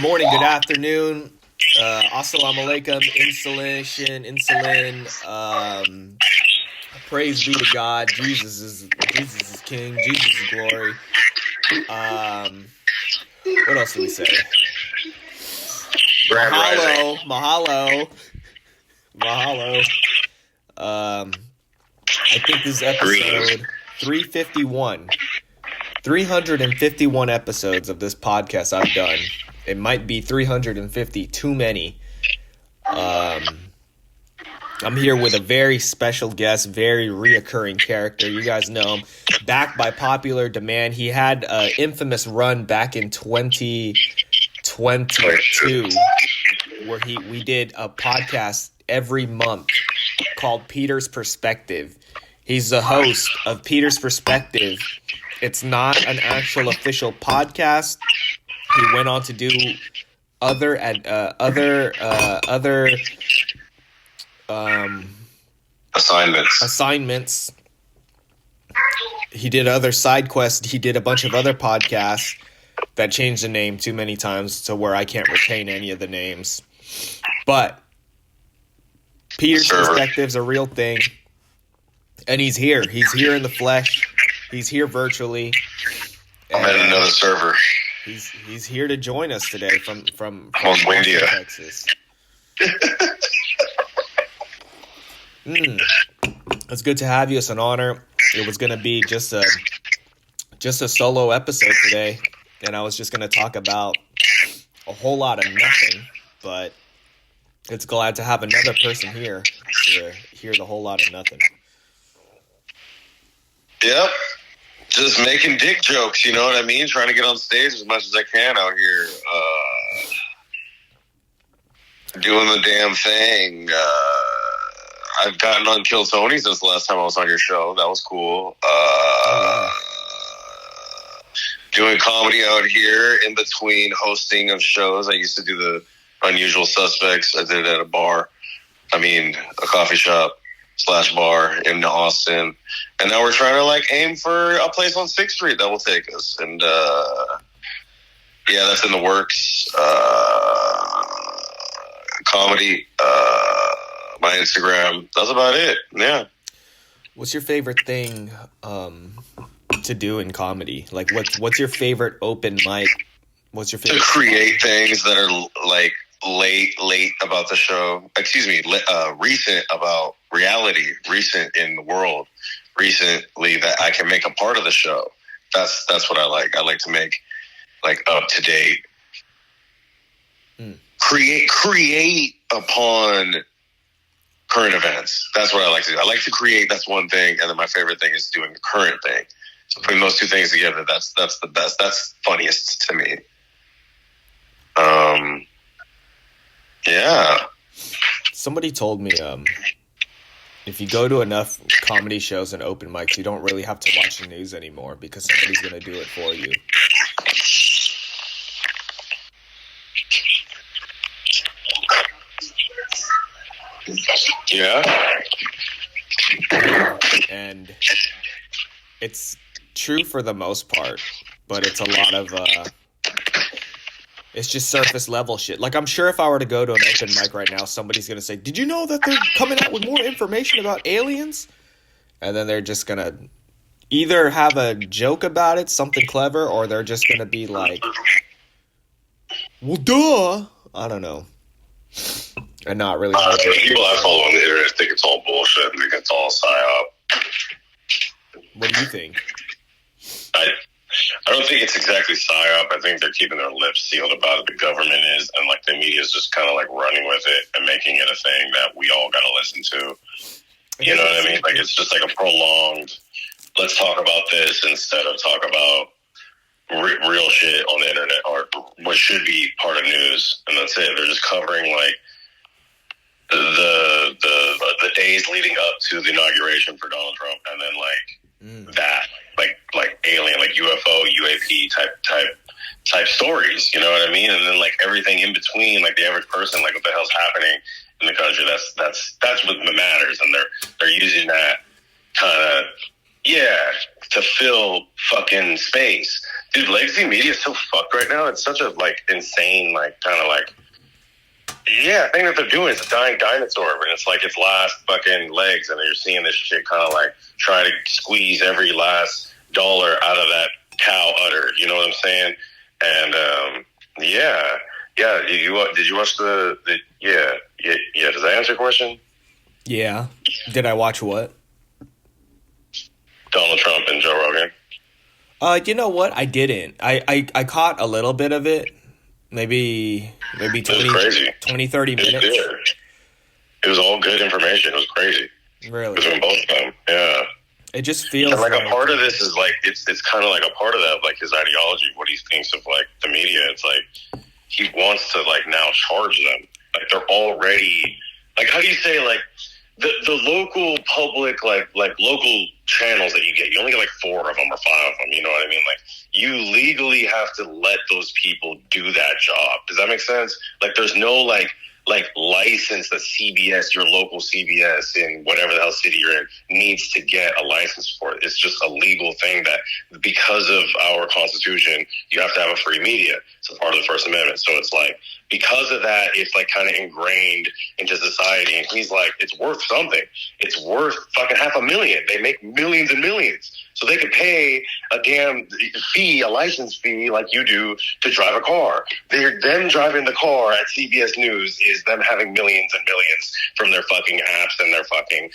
Good morning, good afternoon. Assalamu alaikum, insulin. Praise be to God. Jesus is King. Jesus is glory. What else do we say? Mahalo. I think this is episode 351. 351 episodes of this podcast I've done. It might be 350 too many. I'm here with a very special guest, very reoccurring character. You guys know him. Back by popular demand. He had an infamous run back in 2022 where we did a podcast every month called Peter's Perspective. He's the host of Peter's Perspective. It's not an actual official podcast. He went on to do other assignments. He did other side quests. He did a bunch of other podcasts that changed the name too many times to where I can't retain any of the names. But Peter's Perspective's a real thing. And he's here. He's here in the flesh. He's here virtually. I'm at another server. He's here to join us today from India, Texas. It's good to have you. It's an honor. It was going to be just a solo episode today, and I was just going to talk about a whole lot of nothing, but it's glad to have another person here to hear the whole lot of nothing. Yep. Just making dick jokes, you know what I mean? Trying to get on stage as much as I can out here. Doing the damn thing. I've gotten on Kill Tony since the last time I was on your show. That was cool. Doing comedy out here in between hosting of shows. I used to do the Unusual Suspects. I did it at a coffee shop / bar in Austin. And now we're trying to aim for a place on 6th Street that will take us. And that's in the works. Comedy, my Instagram. That's about it. Yeah. What's your favorite thing to do in comedy? What's your favorite open mic? What's your favorite? To create things that are late about the show. Recent about reality. Recent in the world. Recently that I can make a part of the show. That's what I like. I like to make up to date. Create upon current events. That's what I like to do. I like to create. That's one thing, and then my favorite thing is doing the current thing. So putting those two things together, that's the best. That's funniest to me. Yeah. Somebody told me if you go to enough comedy shows and open mics, you don't really have to watch the news anymore because somebody's going to do it for you. Yeah. And it's true for the most part, but it's a lot of it's just surface level shit. I'm sure if I were to go to an open mic right now, somebody's going to say, "Did you know that they're coming out with more information about aliens?" And then they're just going to either have a joke about it, something clever, or they're just going to be like, "Well, duh." I don't know. And not really. People I follow on the internet think it's all bullshit and think it's all psyop. What do you think? I don't think it's exactly psyop. I think they're keeping their lips sealed about it. The government is, and the media is just kind of running with it and making it a thing that we all got to listen to. You know what I mean? It's just a prolonged, let's talk about this instead of talk about real shit on the internet or what should be part of news. And that's it. They're just covering the days leading up to the inauguration for Donald Trump, and then that alien, UFO, UAP type stories. You know what I mean? And then everything in between, the average person, what the hell's happening in the country? That's what matters, and they're using that kind of to fill fucking space. Dude, legacy media is so fucked right now. It's such a like insane, like kind of like thing that they're doing is a dying dinosaur, and it's like its last fucking legs, and you're seeing this shit kind of like try to squeeze every last dollar out of that cow udder. You know what I'm saying? And did you watch the Does that answer your question? Yeah. Did I watch what? Donald Trump and Joe Rogan. You know what? I didn't. I caught a little bit of it. Maybe 20, 30 minutes. It was all good information. It was crazy. Really? Between both of them. Yeah. It just feels like a part of this is like, it's kind of like a part of that, like his ideology, what he thinks of like the media. It's like, he wants to like now charge them. Like they're already, like, how do you say, like, the local public, like local channels that you get, you only get like 4 of them or 5 of them. You know what I mean? Like, you legally have to let those people do that job. Does that make sense? Like, there's no like license that CBS, your local CBS in whatever the hell city you're in, needs to get a license for it. It's just a legal thing that because of our Constitution, you have to have a free media. It's a part of the First Amendment. So it's like, because of that, it's like kind of ingrained into society. And he's like, it's worth something. It's worth fucking $500,000. They make millions and millions. So they could pay a damn fee, a license fee like you do to drive a car. Them driving the car at CBS News is them having millions and millions from their fucking apps and their fucking,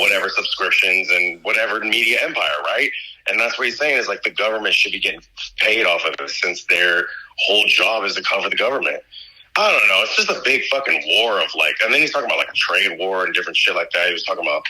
whatever subscriptions and whatever media empire, right? And that's what he's saying is like the government should be getting paid off of it since their whole job is to cover the government. I don't know. It's just a big fucking war of like, and then he's talking about like a trade war and different shit like that. He was talking about,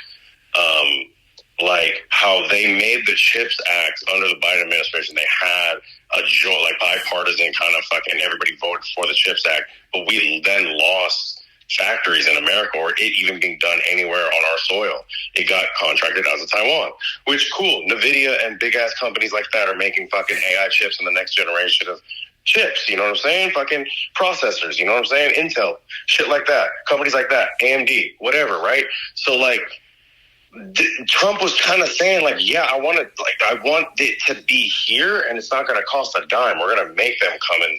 like how they made the CHIPS Act under the Biden administration. They had a like bipartisan kind of fucking everybody voted for the CHIPS Act, but we then lost factories in America or it even being done anywhere on our soil. It got contracted out of Taiwan, which cool. NVIDIA and big ass companies like that are making fucking AI chips in the next generation of chips, you know what I'm saying? Fucking processors, you know what I'm saying? Intel, shit like that. Companies like that, AMD, whatever, right? So like, Trump was kind of saying like, yeah, I want it to be here and it's not going to cost a dime. We're going to make them come and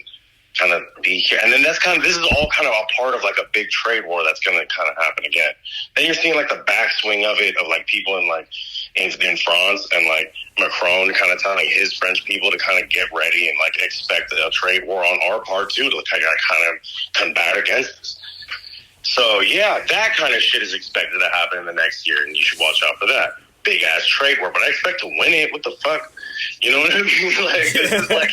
kind of be here. And then this is all kind of a part of like a big trade war that's going to kind of happen again. Then you're seeing like the backswing of it, of like people in like, in France and like Macron kind of telling his French people to kind of get ready and like expect a trade war on our part too, to kind of combat against us. So yeah, that kind of shit is expected to happen in the next year, and you should watch out for that. Big ass trade war, but I expect to win it. What the fuck? You know what I mean? Like, this is like,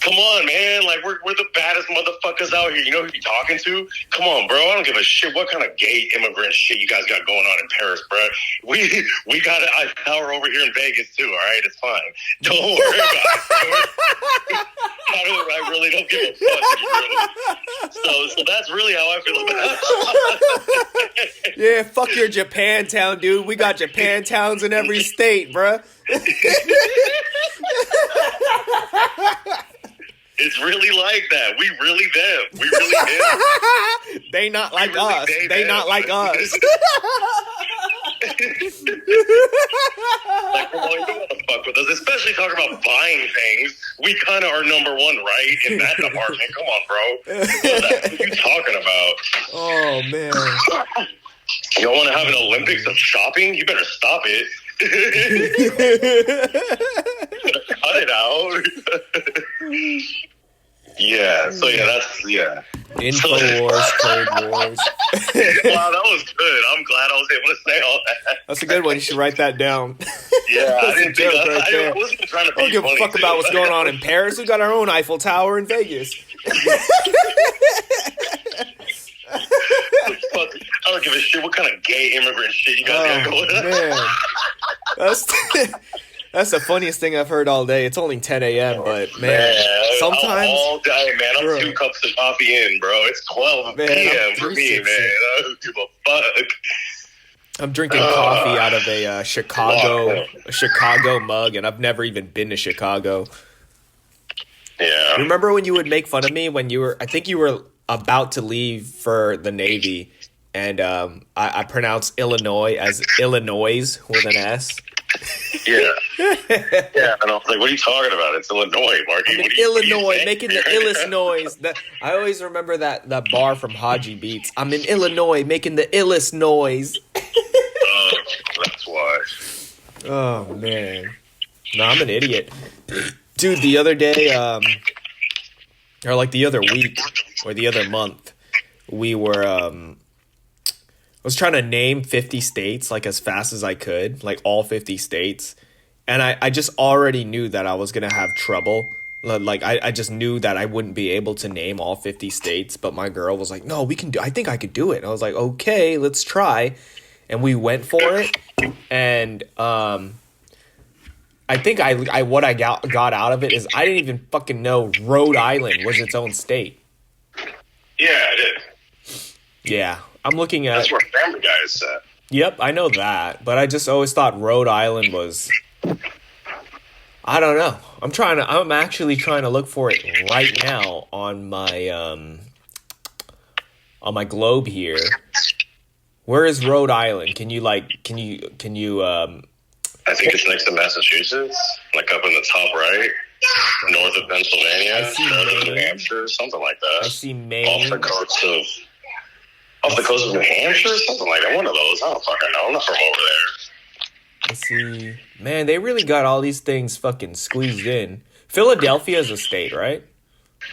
come on, man. Like, we're the baddest motherfuckers out here. You know who you're talking to? Come on, bro. I don't give a shit what kind of gay immigrant shit you guys got going on in Paris, bro. We got power over here in Vegas too. All right, it's fine. Don't worry about it. I really don't give a fuck. So that's really how I feel about it. Yeah, fuck your Japantown, dude. We got Japantowns in every state, bruh. It's really like that. We really them. We really them. They not like really us. They not like us. Like, come on, you don't want to fuck with us, especially talking about buying things. We kind of are number one, right, in that department. Come on, bro. What are you talking about? Oh, man. You don't want to have an Olympics of shopping? You better stop it. Cut it out. Yeah, so yeah, that's, yeah. Infowars, trade wars. Wow, that was good. I'm glad I was able to say all that. That's a good one. You should write that down. Yeah, I didn't think I wasn't trying to be I don't give a fuck too. about what's going on in Paris. We've got our own Eiffel Tower in Vegas. I don't give a shit what kind of gay immigrant shit you guys got going on. Man. That's the funniest thing I've heard all day. It's only 10 a.m., but man, sometimes all day, man. I'm 2 cups of coffee in, bro. It's 12 p.m. for me, man. I don't give a fuck. I'm drinking coffee out of a Chicago mug, and I've never even been to Chicago. Yeah. Remember when you would make fun of me when I think you were about to leave for the Navy, and I pronounced Illinois as Illinois with an S. Yeah. Yeah. And I was like, what are you talking about? It's Illinois, Marky. I'm in What are you Illinois, saying? making the illest noise. I always remember that bar from Haji Beats. I'm in Illinois, making the illest noise. That's why. Oh man, no, I'm an idiot, dude. The other day, or like the other week, or the other month, we were. I was trying to name 50 states like as fast as I could, like all 50 states. And I just already knew that I was going to have trouble. Like, I just knew that I wouldn't be able to name all 50 states. But my girl was like, no, we can do I think I could do it. And I was like, okay, let's try. And we went for it. And I think what I got out of it is I didn't even fucking know Rhode Island was its own state. Yeah, it is. Yeah. I'm looking at... That's where Family Guy is set. Yep, I know that. But I just always thought Rhode Island was... I don't know. I'm actually trying to look for it right now on my globe here. Where is Rhode Island? Can you I think it's next to Massachusetts, like up in the top right, north of Pennsylvania, north of New Hampshire, something like that. I see Maine. Off the coast of New Hampshire, something like that. One of those. I don't fucking know. I'm not from over there. I see. Man, they really got all these things fucking squeezed in. Philadelphia is a state, right?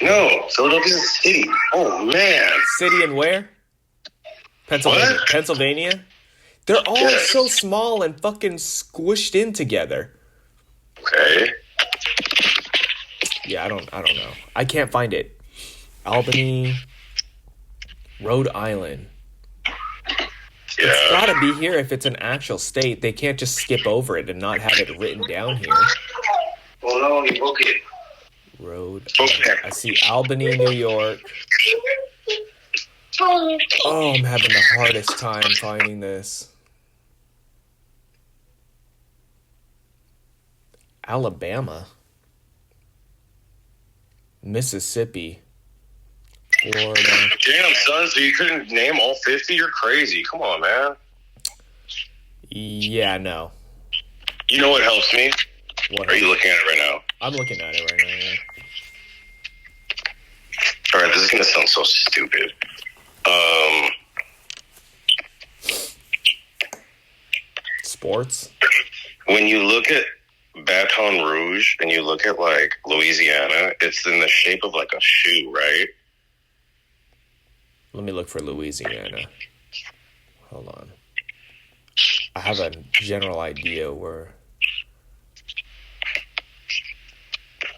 No, Philadelphia's a city. Oh, man. City and where? Pennsylvania. What? Pennsylvania? They're all so small and fucking squished in together. Okay. Yeah, I don't know. I can't find it. Albany, Rhode Island. Yeah. It's gotta be here if it's an actual state. They can't just skip over it and not have it written down here. Well, no, okay. Rhode. Okay. I see Albany, New York. Oh, I'm having the hardest time finding this. Alabama. Mississippi. Florida. Damn, son, so you couldn't name all 50? You're crazy. Come on, man. Yeah, no. You know what helps me? What? Are you looking at it right now? I'm looking at it right now, yeah. All right, this is going to sound so stupid. Sports? When you look at Baton Rouge and you look at, like, Louisiana, it's in the shape of, like, a shoe, right? Let me look for Louisiana. Hold on. I have a general idea where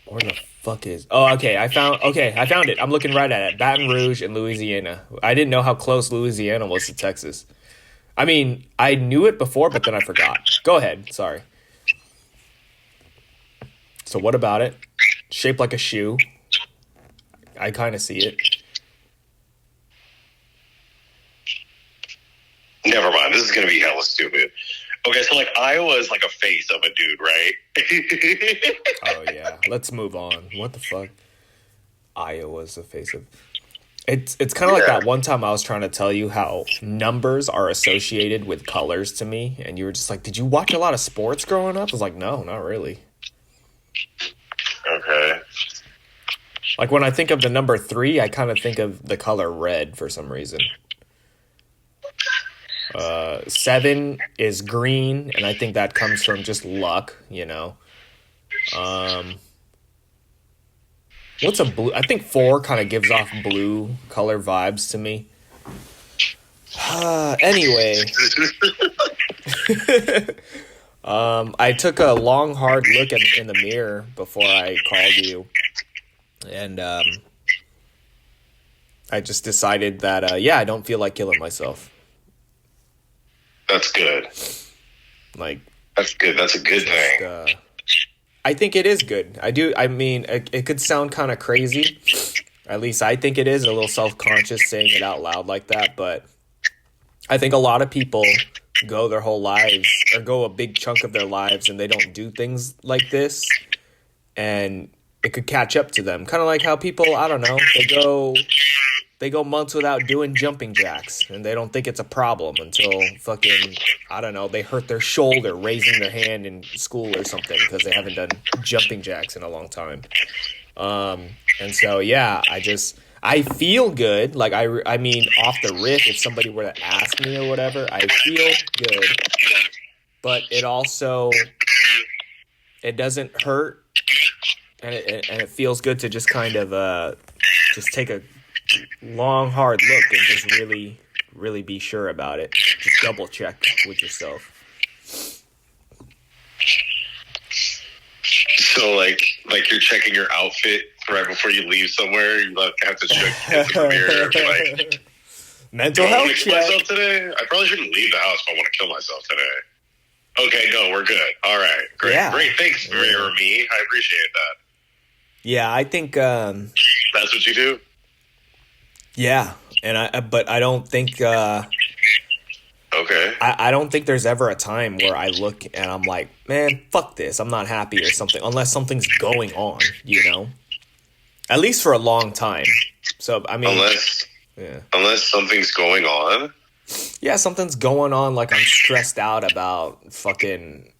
the fuck is... Oh, okay, I found it. I'm looking right at it. Baton Rouge and Louisiana. I didn't know how close Louisiana was to Texas. I mean, I knew it before, but then I forgot. Go ahead. Sorry. So what about it? Shaped like a shoe. I kind of see it. Never mind. This is going to be hella stupid. Okay, so, like, Iowa is like a face of a dude, right? Oh, yeah. Let's move on. What the fuck? Iowa's the face of... It's kind of like that one time I was trying to tell you how numbers are associated with colors to me, and you were just like, did you watch a lot of sports growing up? I was like, no, not really. Okay. Like, when I think of the number 3, I kind of think of the color red for some reason. 7 is green, and I think that comes from just luck, you know. What's a blue? I think 4 kind of gives off blue color vibes to me. Anyway. I took a long, hard look in the mirror before I called you. And I just decided that, I don't feel like killing myself. That's good. Like, that's good. That's a good thing. I think it is good. I do. I mean, it could sound kind of crazy. At least I think it is a little self-conscious saying it out loud like that. But I think a lot of people go their whole lives or go a big chunk of their lives and they don't do things like this. And it could catch up to them. Kind of like how people, I don't know, they go months without doing jumping jacks, and they don't think it's a problem until fucking, I don't know, they hurt their shoulder raising their hand in school or something because they haven't done jumping jacks in a long time. And so, yeah, I feel good. Like, I mean, off the rip, if somebody were to ask me or whatever, I feel good. But it also, it doesn't hurt, and it feels good to just kind of just take a long, hard look and just really, really be sure about it. Just double check with yourself. So, like you're checking your outfit right before you leave somewhere. You have to check the mirror. Like, mental health check. Myself today? I probably shouldn't leave the house if I want to kill myself today. Okay, no, we're good. All right, great, great. Thanks for me. I appreciate that. Yeah, I think that's what you do. Yeah, but I don't think. Okay. I don't think there's ever a time where I look and I'm like, man, fuck this. I'm not happy or something, unless something's going on, you know? At least for a long time. So, I mean... Unless something's going on? Yeah, something's going on, like I'm stressed out about fucking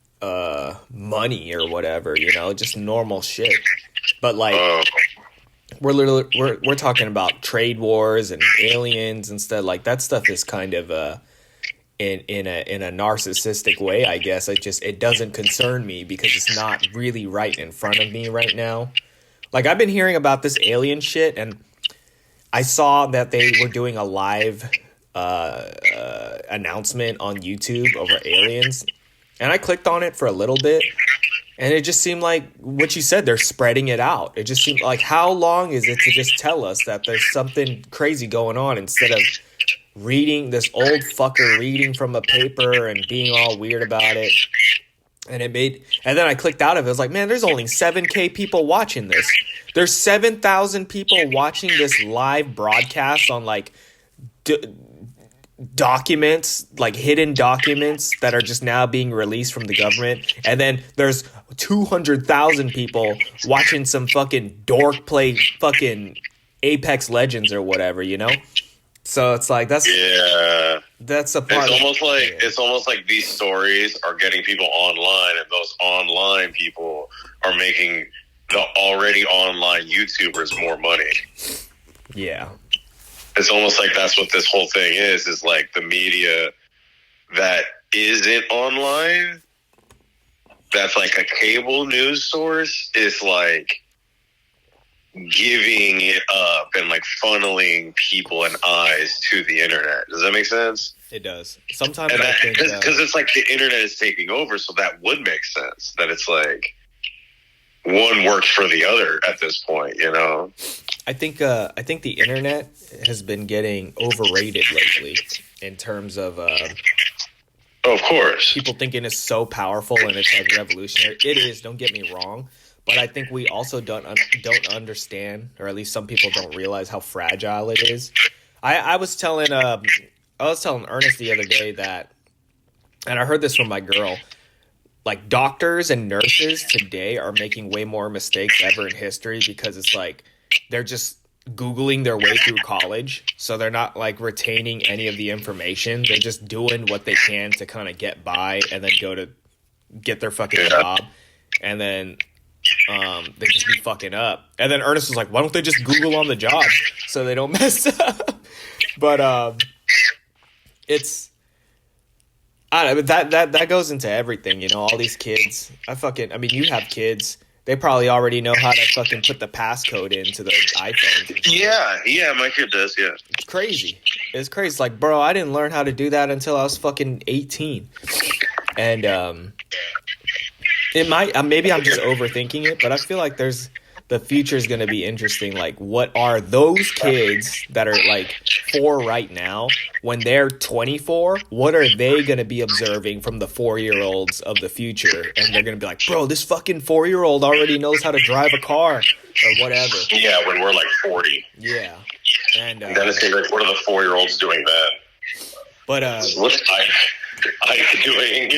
money or whatever, you know? Just normal shit. But, like... We're talking about trade wars and aliens and stuff. Like, that stuff is kind of... in a narcissistic way, I guess. It doesn't concern me because it's not really right in front of me right now. Like, I've been hearing about this alien shit, and I saw that they were doing a live announcement on YouTube over aliens, and I clicked on it for a little bit, and it just seemed like what you said, they're spreading it out. It just seemed like, how long is it to just tell us that there's something crazy going on instead of reading this old fucker reading from a paper and being all weird about it. And then I clicked out of it. I was like, man, there's only 7K people watching this. There's 7,000 people watching this live broadcast on like documents, like hidden documents that are just now being released from the government. And then there's 200,000 people watching some fucking dork play fucking Apex Legends or whatever, you know? So it's like that's a part. It's almost like these stories are getting people online, and those online people are making the already online YouTubers more money. Yeah, it's almost like that's what this whole thing is like the media that isn't online, that's like a cable news source, is like giving it up and like funneling people and eyes to the internet. Does that make sense? It does. Sometimes I think because it's like the internet is taking over, so that would make sense. That it's like one works for the other at this point, you know. I think the internet has been getting overrated lately in terms of. Of course, people thinking it's so powerful and it's like revolutionary. It is. Don't get me wrong. But I think we also don't understand, or at least some people don't realize how fragile it is. I was telling Ernest the other day that, and I heard this from my girl, like doctors and nurses today are making way more mistakes ever in history because it's like they're just Googling their way through college, so they're not like retaining any of the information. They're just doing what they can to kind of get by and then go to get their fucking job, and then they just be fucking up. And then Ernest was like, why don't they just Google on the job so they don't mess up? But it's I don't know, that goes into everything, you know. All these kids, I mean, you have kids, they probably already know how to fucking put the passcode into the iPhone. Yeah, my kid does. Yeah, it's crazy. It's like, bro, I didn't learn how to do that until I was fucking 18. And it might, maybe I'm just overthinking it, but I feel like the future is going to be interesting. Like, what are those kids that are like 4 right now, when they're 24, what are they going to be observing from the 4-year-olds of the future? And they're going to be like, bro, this fucking 4-year-old already knows how to drive a car or whatever. Yeah, when we're like 40. Yeah. And then it's like, what are the 4-year-olds doing then? But doing.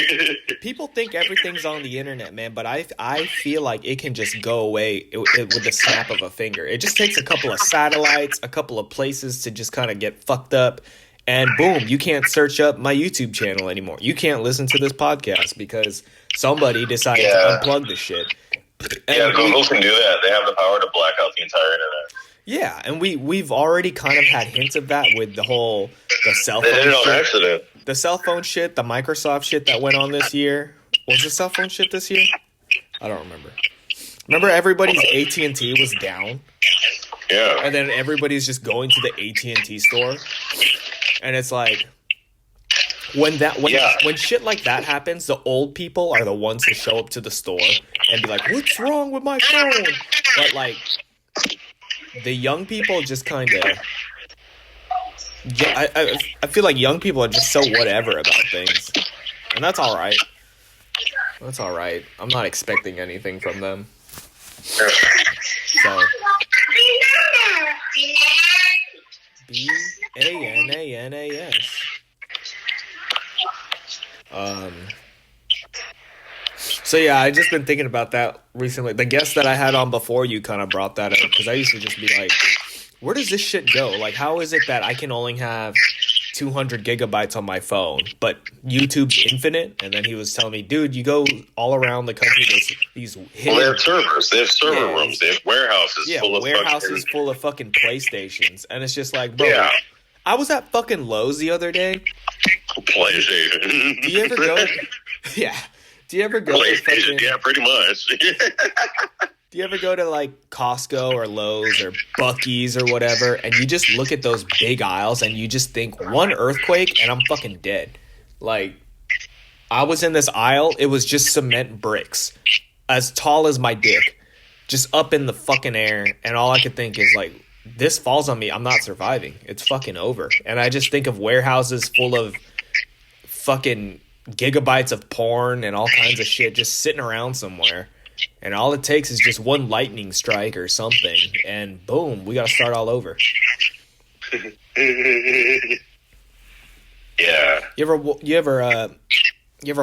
People think everything's on the internet, man, but I feel like it can just go away with the snap of a finger. It just takes a couple of satellites, a couple of places to just kind of get fucked up, and boom, you can't search up my YouTube channel anymore. You can't listen to this podcast because somebody decided to unplug the shit. Yeah, Google can do that. They have the power to black out the entire internet. Yeah, and we've already kind of had hints of that with the cell phone They did it on shit. accident. The cell phone shit, the Microsoft shit that went on this year. Was the cell phone shit this year? I don't remember. Remember everybody's AT&T was down? Yeah. And then everybody's just going to the AT&T store. And it's like when shit like that happens, the old people are the ones to show up to the store and be like, "What's wrong with my phone?" But like the young people just kind of I feel like young people are just so whatever about things. And that's all right. That's all right. I'm not expecting anything from them. So BANANAS. So yeah, I just been thinking about that recently. The guest that I had on before you kind of brought that up because I used to just be like, where does this shit go? Like, how is it that I can only have 200 gigabytes on my phone, but YouTube's infinite? And then he was telling me, dude, you go all around the country, there's these hidden... Well, they have servers. They have server rooms. They have warehouses full of fucking PlayStations. And it's just like, bro, I was at fucking Lowe's the other day. PlayStation. Do you ever go... Yeah. Do you ever go to fucking... Yeah, pretty much. Do you ever go to like Costco or Lowe's or Buc-ee's or whatever, and you just look at those big aisles and you just think, one earthquake and I'm fucking dead? Like, I was in this aisle, it was just cement bricks, as tall as my dick, just up in the fucking air, and all I could think is like, this falls on me, I'm not surviving. It's fucking over. And I just think of warehouses full of fucking gigabytes of porn and all kinds of shit just sitting around somewhere. And all it takes is just one lightning strike or something, and boom, we got to start all over. Yeah. You ever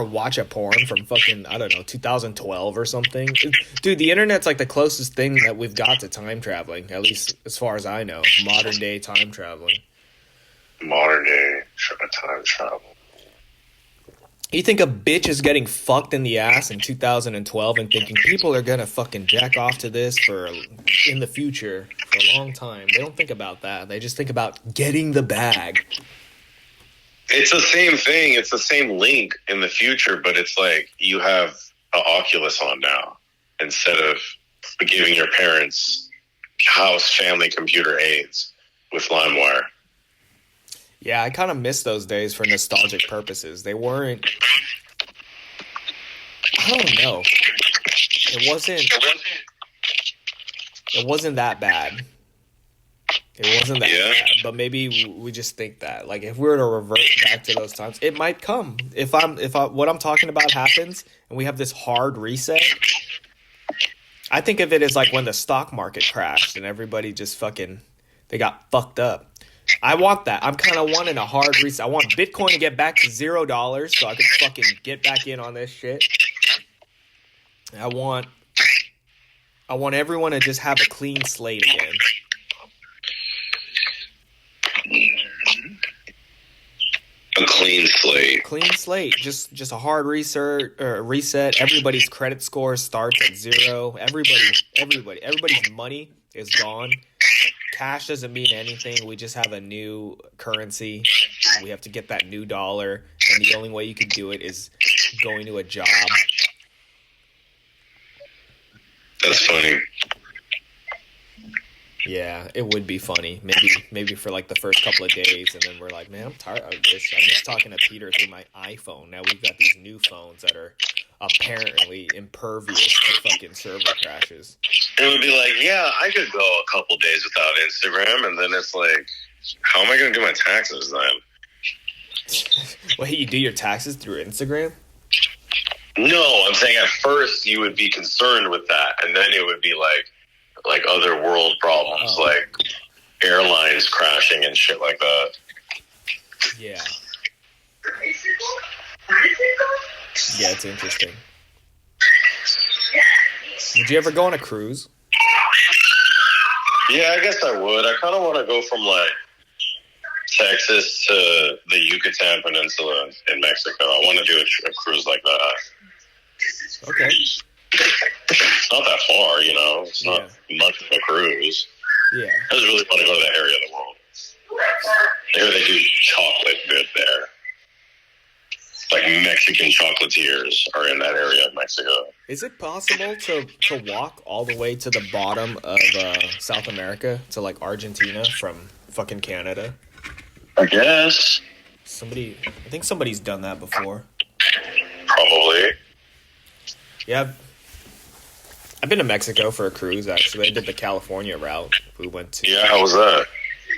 watch a porn from fucking, I don't know, 2012 or something? Dude, the internet's like the closest thing that we've got to time traveling, at least as far as I know. Modern day time traveling. Modern day time travel. You think a bitch is getting fucked in the ass in 2012 and thinking people are gonna fucking jack off to this in the future for a long time? They don't think about that. They just think about getting the bag. It's the same thing. It's the same link in the future, but it's like you have an Oculus on now instead of giving your parents house family computer aids with LimeWire. Yeah, I kind of miss those days for nostalgic purposes. They weren't... I don't know. It wasn't that bad. It wasn't that bad. But maybe we just think that. Like, if we were to revert back to those times, it might come. If what I'm talking about happens, and we have this hard reset, I think of it as like when the stock market crashed and everybody just fucking... They got fucked up. I want that. I'm kind of wanting a hard reset. I want Bitcoin to get back to $0 so I can fucking get back in on this shit. I want everyone to just have a clean slate again. A clean slate. Clean slate. Just a hard reset. Everybody's credit score starts at 0. Everybody's money is gone. Cash doesn't mean anything. We just have a new currency. We have to get that new dollar, and the only way you can do it is going to a job. That's funny. Yeah, it would be funny. Maybe for like the first couple of days, and then we're like, man, I'm tired of this. I'm just talking to Peter through my iPhone. Now we've got these new phones that are apparently impervious to fucking server crashes. It would be like, yeah, I could go a couple days without Instagram, and then it's like, how am I going to do my taxes then? Wait, you do your taxes through Instagram? No, I'm saying at first you would be concerned with that, and then it would be like other world problems, like airlines crashing and shit like that. Yeah. Yeah, it's interesting. Would you ever go on a cruise? Yeah, I guess I would. I kind of want to go from like Texas to the Yucatan Peninsula in Mexico. I want to do a cruise like that. Okay. It's not that far, you know. It's not much of a cruise. Yeah. I just really want to go to that area of the world. I hear they do chocolate good there. Like Mexican chocolatiers are in that area of Mexico. Is it possible to walk all the way to the bottom of South America to like Argentina from fucking Canada? I guess. I think somebody's done that before. Probably. Yeah. I've been to Mexico for a cruise, actually. I did the California route. We went to. Yeah, how was that?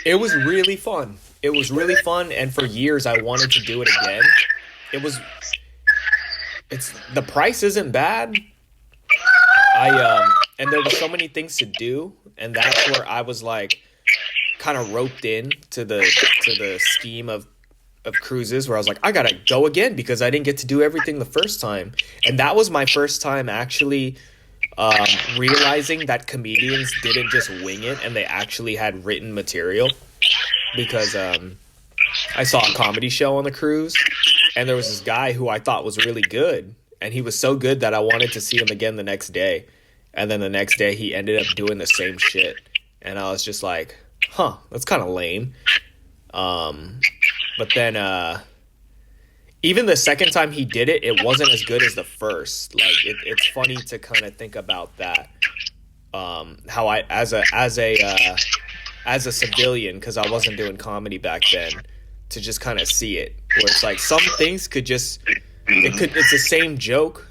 It was really fun. It was really fun, and for years I wanted to do it again. The price isn't bad. And there were so many things to do, and that's where I was like kind of roped in to the scheme of cruises, where I was like, I gotta go again because I didn't get to do everything the first time. And that was my first time actually realizing that comedians didn't just wing it and they actually had written material, because I saw a comedy show on the cruise, and there was this guy who I thought was really good, and he was so good that I wanted to see him again the next day. And then the next day he ended up doing the same shit, and I was just like, huh, that's kind of lame. But then even the second time he did it, it wasn't as good as the first. Like it's funny to kind of think about that. How I as a civilian, because I wasn't doing comedy back then, to just kind of see it, where it's like some things it's the same joke,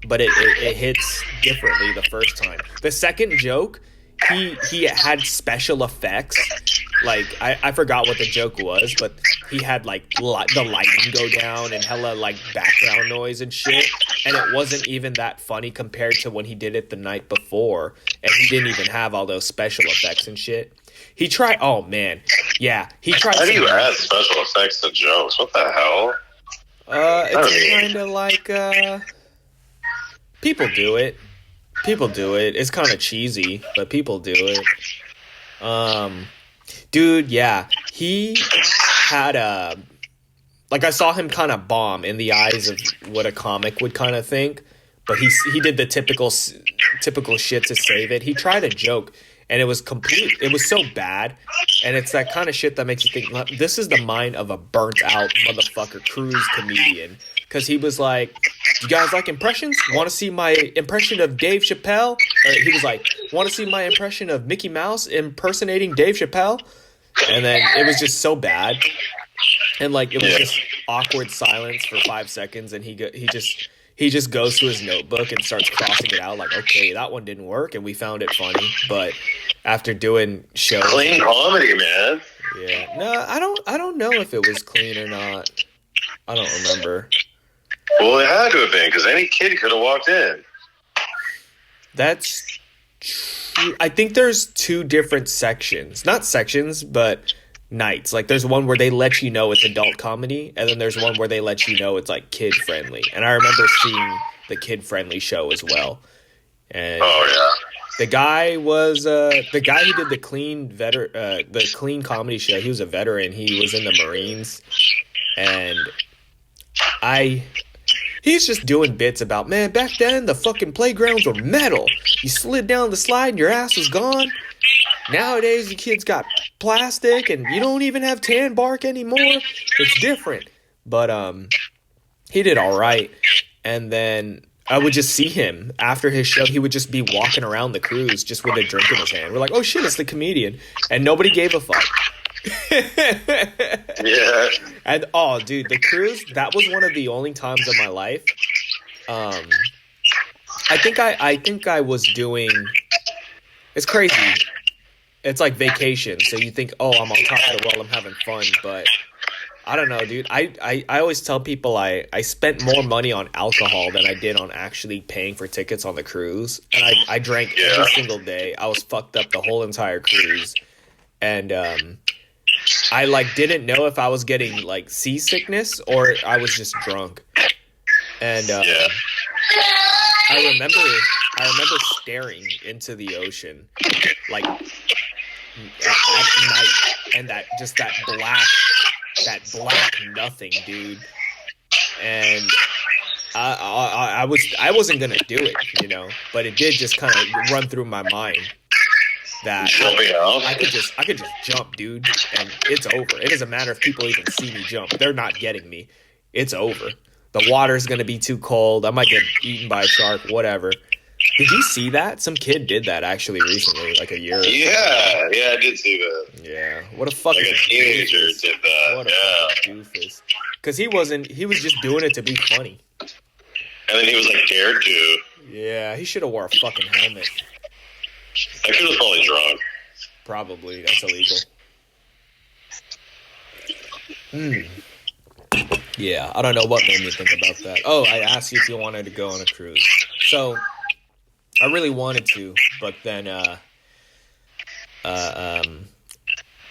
but it hits differently the first time. The second joke, he had special effects. Like I forgot what the joke was, but he had like the lighting go down and hella like background noise and shit, and it wasn't even that funny compared to when he did it the night before, and he didn't even have all those special effects and shit. He tried. Oh man, yeah, he tried. How do you add special effects to jokes? What the hell? It's kind of like people do it. People do it. It's kind of cheesy, but people do it. Dude, yeah, he had I saw him kind of bomb in the eyes of what a comic would kind of think, but he did the typical shit to save it. He tried a joke, and it was so bad, and it's that kind of shit that makes you think, this is the mind of a burnt out motherfucker cruise comedian. Because he was like, you guys like impressions? Want to see my impression of Dave Chappelle? Or he was like, want to see my impression of Mickey Mouse impersonating Dave Chappelle? And then it was just so bad. And like, it was just awkward silence for 5 seconds, and he just goes to his notebook and starts crossing it out like, okay, that one didn't work, and we found it funny. But after doing shows, clean comedy, man. Yeah, no, I don't know if it was clean or not. I don't remember. Well, it had to have been, because any kid could have walked in. That's true. I think there's two different sections, not sections, but nights. Like there's one where they let you know it's adult comedy, and then there's one where they let you know it's like kid friendly. And I remember seeing the kid friendly show as well. And the guy was the guy who did the clean comedy show. He was a veteran. He was in the Marines, and he's just doing bits about, man, back then the fucking playgrounds were metal. You slid down the slide and your ass was gone. Nowadays, the kids got plastic, and you don't even have tan bark anymore. It's different. But he did all right. And then I would just see him after his show. He would just be walking around the cruise just with a drink in his hand. We're like, oh shit, it's the comedian. And nobody gave a fuck. Yeah. And oh, dude, the cruise, that was one of the only times in my life. I think I was doing. It's crazy. It's like vacation, so you think, oh, I'm on top of the world, I'm having fun, but I don't know, dude. I always tell people I spent more money on alcohol than I did on actually paying for tickets on the cruise, and I drank every single day. I was fucked up the whole entire cruise, and I didn't know if I was getting like seasickness or I was just drunk, And Yeah. I remember staring into the ocean, like at night, and that black nothing, dude. And I wasn't gonna do it, you know, but it did just kind of run through my mind that Jumping out. I could just jump, dude, and it's over. It doesn't matter if people even see me jump; they're not getting me. It's over. The water's gonna be too cold. I might get eaten by a shark. Whatever. Did you see that? Some kid did that actually recently, like a year ago. Yeah, I did see that. Yeah. What a fucking Like a teenager doofus. did that. What a fucking doofus. Because he was just doing it to be funny. And then he was like dared to. Yeah, he should have wore a fucking helmet. That kid was probably drunk. Probably. That's illegal. Yeah, I don't know what made me think about that. Oh, I asked you if you wanted to go on a cruise. So, I really wanted to, but then,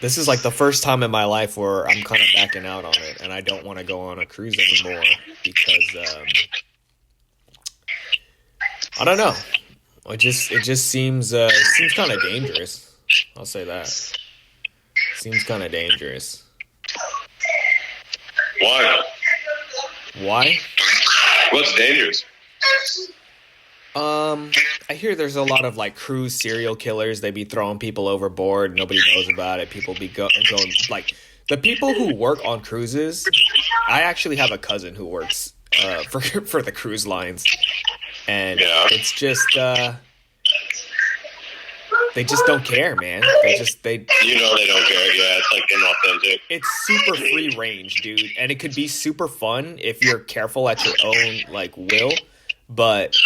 this is like the first time in my life where I'm kind of backing out on it, and I don't want to go on a cruise anymore because, I don't know. It just seems kind of dangerous. I'll say that. Seems kind of dangerous. Why? Why? What's dangerous? I hear there's a lot of like cruise serial killers. They be throwing people overboard. Nobody knows about it. People be going like the people who work on cruises. I actually have a cousin who works for the cruise lines, and it's just they just don't care, man. They You know they don't care. Yeah, it's like inauthentic. It's super free range, dude, and it could be super fun if you're careful at your own like will, but.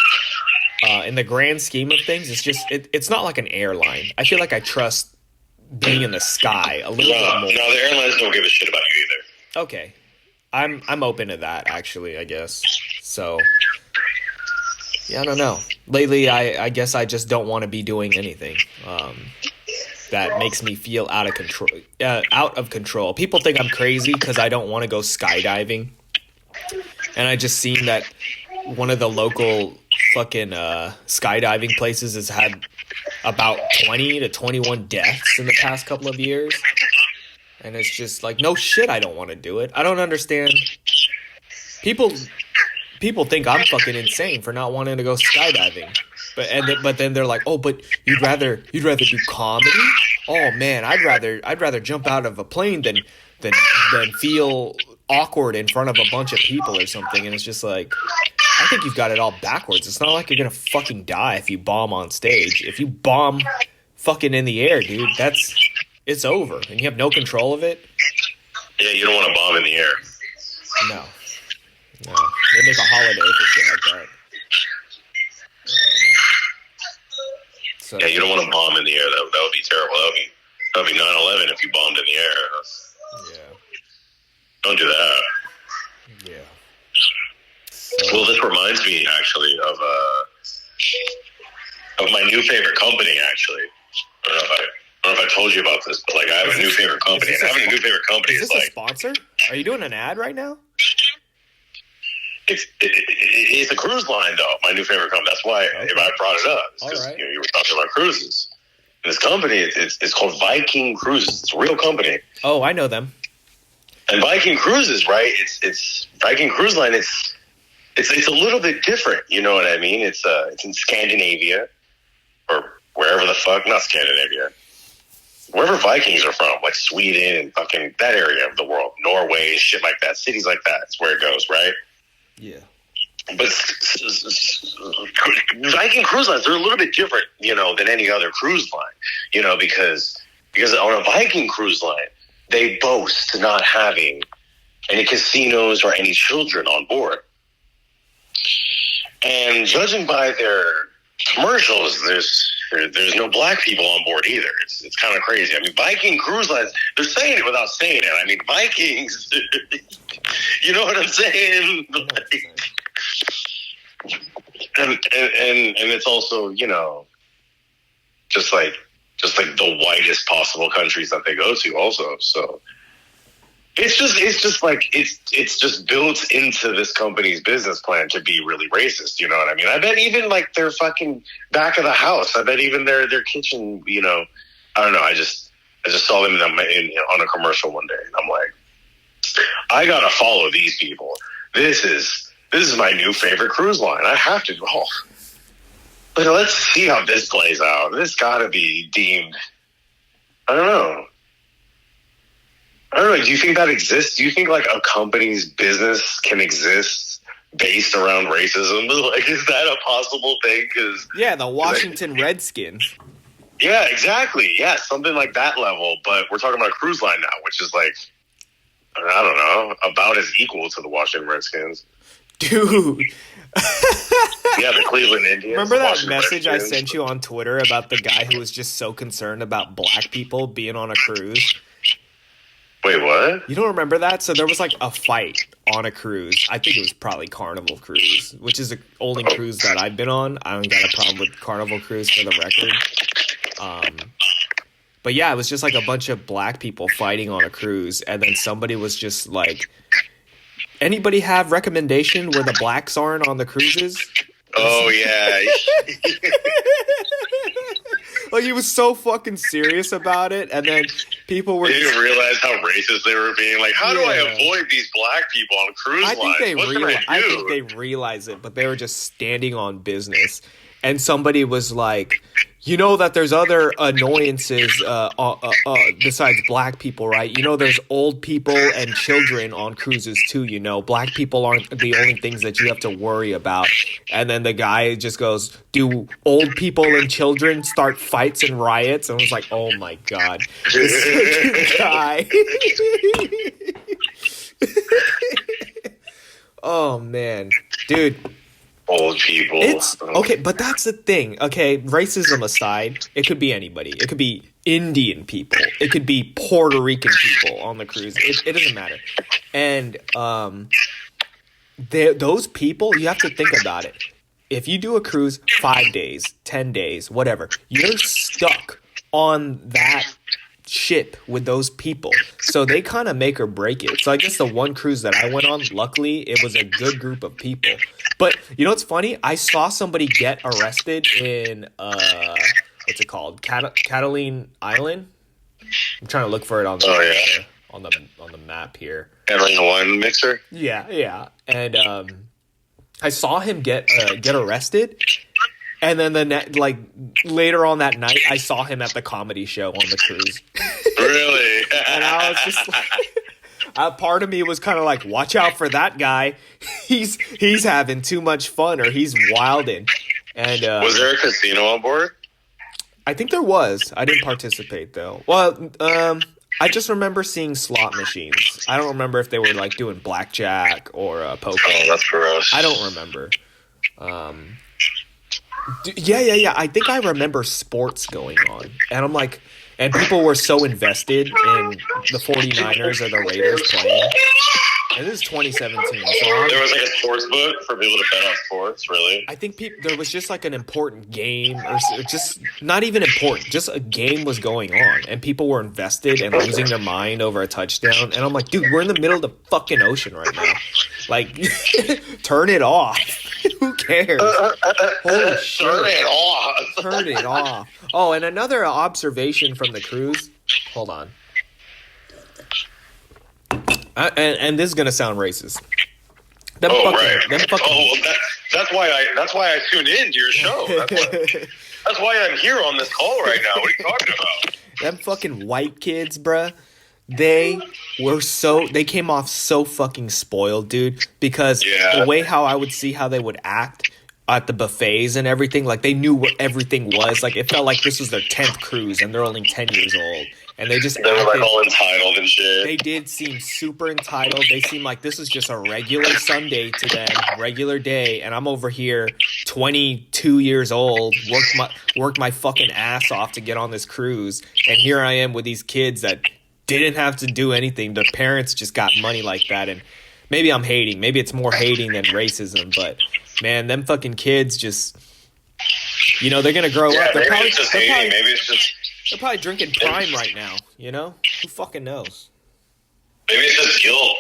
In the grand scheme of things, it's not like an airline. I feel like I trust being in the sky a little bit more. No, the airlines don't give a shit about you either. Okay. I'm open to that, actually, I guess. So, yeah, I don't know. Lately, I guess I just don't want to be doing anything that makes me feel out of control. People think I'm crazy because I don't want to go skydiving. And I just seen that one of the local fucking skydiving places has had about 20 to 21 deaths in the past couple of years. And it's just like, no shit, I don't want to do it. I don't understand. People think I'm fucking insane for not wanting to go skydiving. But then they're like, "Oh, but you'd rather do comedy?" Oh man, I'd rather jump out of a plane than feel awkward in front of a bunch of people or something. And it's just like, I think you've got it all backwards. It's not like you're gonna fucking die if you bomb on stage. If you bomb fucking in the air, dude, it's over, and you have no control of it. Yeah, you don't want to bomb in the air. No. They make a holiday for shit like that. So, yeah, you don't want to bomb in the air. That would be terrible. That would be 9/11 if you bombed in the air. Yeah. Don't do that. Yeah. Well, this reminds me actually of my new favorite company. Actually, I don't know if I told you about this, but like I have a new favorite company. And having a new favorite company is is this like a sponsor? Are you doing an ad right now? It's a cruise line, though. My new favorite company. That's why I brought it up. Because right. you were talking about cruises. And this company, it's called Viking Cruises. It's a real company. Oh, I know them. And Viking Cruises, right? It's Viking Cruise Line. It's a little bit different. You know what I mean? It's in Scandinavia or wherever the fuck, not Scandinavia, wherever Vikings are from, like Sweden and fucking that area of the world, Norway, shit like that, cities like that. That's where it goes, right? Yeah. But Viking cruise lines, they're a little bit different, than any other cruise line, because on a Viking cruise line, they boast not having any casinos or any children on board. And judging by their commercials, there's no black people on board either. It's kind of crazy. I mean, Viking cruise lines, they're saying it without saying it. I mean, Vikings, you know what I'm saying? And it's also, just like the whitest possible countries that they go to also. So It's just like it's just built into this company's business plan to be really racist. You know what I mean? I bet even like their fucking back of the house. I bet even their kitchen. You know, I don't know. I just saw them on a commercial one day, and I'm like, I gotta follow these people. This is my new favorite cruise line. I have to. Oh. But let's see how this plays out. This gotta be deemed. I don't know. Do you think that exists? Do you think like a company's business can exist based around racism? Like, is that a possible thing? The Washington Redskins. Yeah, exactly. Yeah, something like that level. But we're talking about a cruise line now, which is like, I don't know, about as equal to the Washington Redskins. Dude. Yeah, the Cleveland Indians. Remember that message I sent you on Twitter about the guy who was just so concerned about black people being on a cruise? Wait, what? You don't remember that? So there was like a fight on a cruise. I think it was probably Carnival Cruise, which is the only cruise that I've been on. I don't got a problem with Carnival Cruise for the record. But yeah, it was just like a bunch of black people fighting on a cruise, and then somebody was just like, anybody have recommendation where the blacks aren't on the cruises? Oh, yeah. Like, he was so fucking serious about it, and then people were... They didn't realize how racist they were being. Like, how do I avoid these black people on cruise lines? I think they realize it, but they were just standing on business. And somebody was like, you know that there's other annoyances besides black people, right? You know there's old people and children on cruises too, you know. Black people aren't the only things that you have to worry about. And then the guy just goes, do old people and children start fights and riots? And I was like, oh my God. This guy. Oh man. Dude. Old people. It's okay, but that's the thing. Okay, racism aside, it could be anybody. It could be Indian people. It could be Puerto Rican people on the cruise. It doesn't matter. And those people, you have to think about it. If you do a cruise 5 days, 10 days, whatever, you're stuck on that ship with those people. So they kind of make or break it. So I guess the one cruise that I went on, luckily, it was a good group of people. But you know what's funny? I saw somebody get arrested in what's it called? Catalina Island. I'm trying to look for it on the map here. Catalina wine mixer. Yeah. And I saw him get arrested. And then later on that night, I saw him at the comedy show on the cruise. Really? And I was just like, part of me was kind of like, watch out for that guy. He's having too much fun, or he's wilding. And was there a casino on board? I think there was. I didn't participate though. Well, I just remember seeing slot machines. I don't remember if they were like doing blackjack or poker. Oh, that's gross. I don't remember. Yeah. I think I remember sports going on. And I'm like, and people were so invested in the 49ers or the Raiders playing. And this is 2017. So there was like a sports book for people to bet on sports, really? I think there was just like an important game, or just not even important, just a game was going on. And people were invested and losing their mind over a touchdown. And I'm like, dude, we're in the middle of the fucking ocean right now. Like, turn it off. Who cares? Holy shit. Turn it off. Turn it off. Oh, and another observation from the cruise. Hold on. And this is gonna sound racist. Them fucking, that's why I tuned in to your show. That's why I'm here on this call right now. What are you talking about? Them fucking white kids, bruh. They came off so fucking spoiled, dude. Because the way how I would see how they would act at the buffets and everything, like they knew what everything was. Like it felt like this was their 10th cruise and they're only 10 years old. And they were like all entitled and shit. They did seem super entitled. They seemed like this was just a regular Sunday to them, regular day. And I'm over here, 22 years old, worked my fucking ass off to get on this cruise. And here I am with these kids that didn't have to do anything. Their parents just got money like that. And maybe I'm hating. Maybe it's more hating than racism. But, man, them fucking kids just, they're going to grow up. Maybe it's just hating. Maybe it's just... They're probably drinking Prime right now, you know? Who fucking knows? Maybe it's just guilt.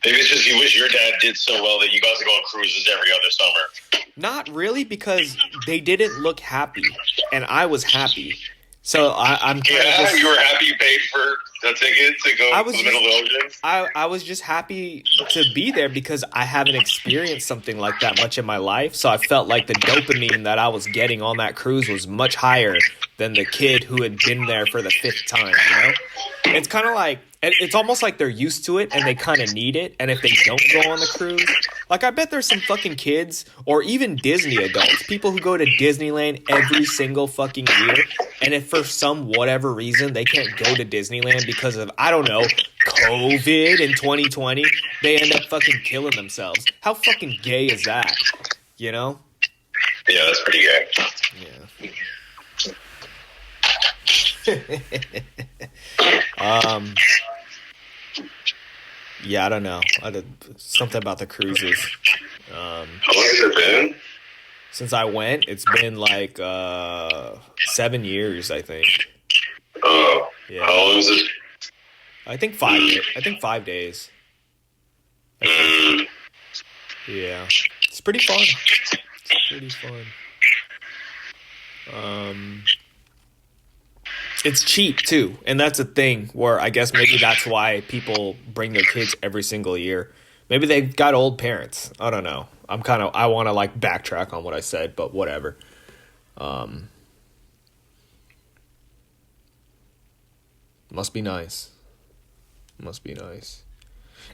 Maybe it's just you wish your dad did so well that you got to go on cruises every other summer. Not really, because they didn't look happy, and I was happy. So I'm kind of just... You were happy you paid for the ticket to go to the middle of the ocean? I was just happy to be there because I haven't experienced something like that much in my life. So I felt like the dopamine that I was getting on that cruise was much higher than the kid who had been there for the 5th time, you know? It's kind of like... It's almost like they're used to it and they kind of need it. And if they don't go on the cruise, like I bet there's some fucking kids or even Disney adults, people who go to Disneyland every single fucking year. And if for some whatever reason they can't go to Disneyland because of, I don't know, COVID in 2020, they end up fucking killing themselves. How fucking gay is that? You know? Yeah, that's pretty gay. Yeah. Yeah, I don't know. Something about the cruises. How long has it been? Since I went, it's been like 7 years, I think. Oh, yeah. How long is it? I think 5 days. Yeah, it's pretty fun. It's cheap too, and that's a thing where I guess maybe that's why people bring their kids every single year. Maybe they've got old parents. I don't know. I want to like backtrack on what I said, but whatever. Must be nice.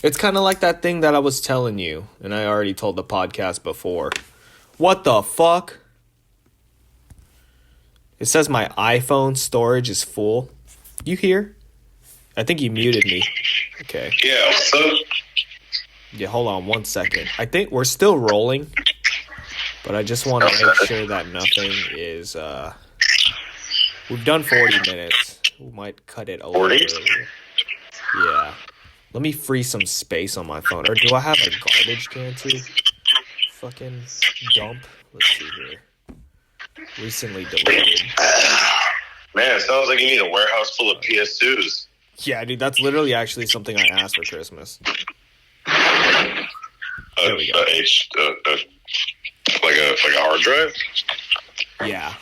It's kind of like that thing that I was telling you, and I already told the podcast before. What the fuck? It says my iPhone storage is full. You hear? I think you muted me. Okay. Yeah, what's up? Yeah, hold on 1 second. I think we're still rolling, but I just want to make sure that nothing is... We've done 40 minutes. We might cut it over. 40? Yeah. Let me free some space on my phone. Or do I have a garbage can too? Fucking dump. Let's see here. Recently deleted. Man, it sounds like you need a warehouse full of PS2s. Yeah, dude, that's literally actually something I asked for Christmas. There we go. Like a hard drive? Yeah.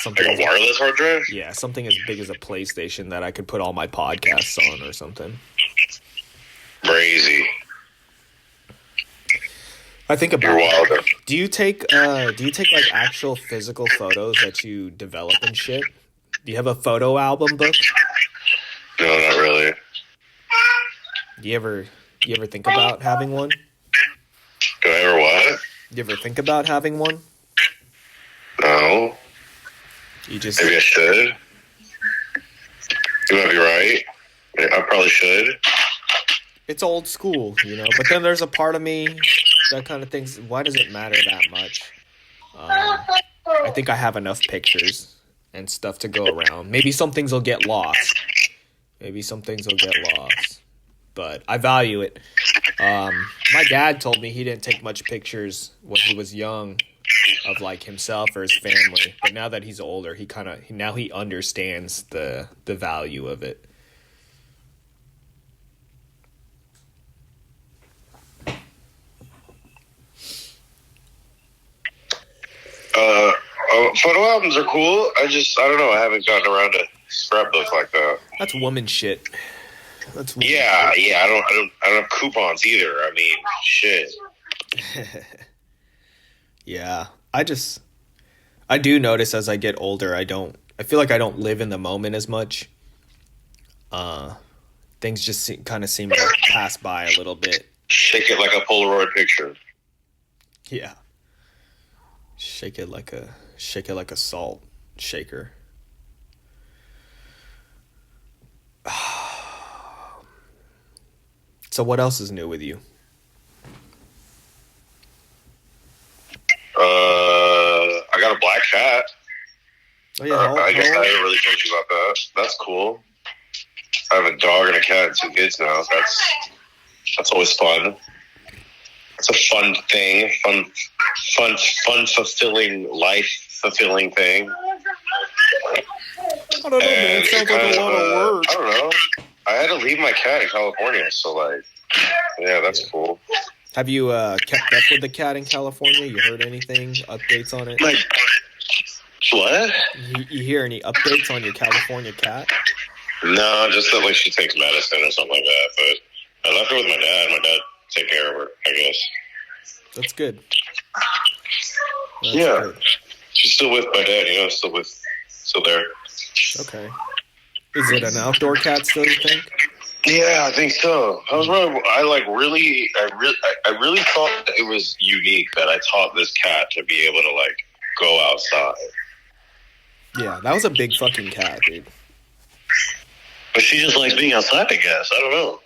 Like a wireless hard drive? Yeah, something as big as a PlayStation that I could put all my podcasts on or something. Crazy. I think about You're wild. Do you take like actual physical photos that you develop and shit? Do you have a photo album book? No, not really. Do you ever think about having one? Do I ever what? You ever think about having one? No. You just Maybe I should. You might be right. I probably should. It's old school, you know. But then there's a part of me that kind of thinks, why does it matter that much? I think I have enough pictures and stuff to go around. Maybe some things will get lost. But I value it. My dad told me he didn't take much pictures when he was young of like himself or his family. But now that he's older, he understands the value of it. Photo albums are cool. I don't know. I haven't gotten around to scrapbook like that. That's woman shit. Yeah. I don't have coupons either. I mean, shit. Yeah. I do notice as I get older, I feel like I don't live in the moment as much. Things just kind of seem to pass by a little bit. Shake it like a Polaroid picture. Yeah. Shake it like a salt shaker. So what else is new with you? I got a black cat. Oh yeah, I guess I didn't really told you about that. That's cool. I have a dog and a cat and 2 kids now. That's always fun. It's a fun thing. Fun, fulfilling, life-fulfilling thing. I don't know, man. It sounds like a lot of work. I don't know. I had to leave my cat in California, so like, yeah, that's cool. Have you kept up with the cat in California? You heard anything? Updates on it? Like, what? You hear any updates on your California cat? No, just that like she takes medicine or something like that. But I left her with my dad. My dad take care of her, I guess. That's good. That's yeah, good. She's still with my dad. You know, still there. Okay. Is it an outdoor cat still? You think? Yeah, I think so. I really thought that it was unique that I taught this cat to be able to like go outside. Yeah, that was a big fucking cat, dude. But she just likes being outside, I guess. I don't know.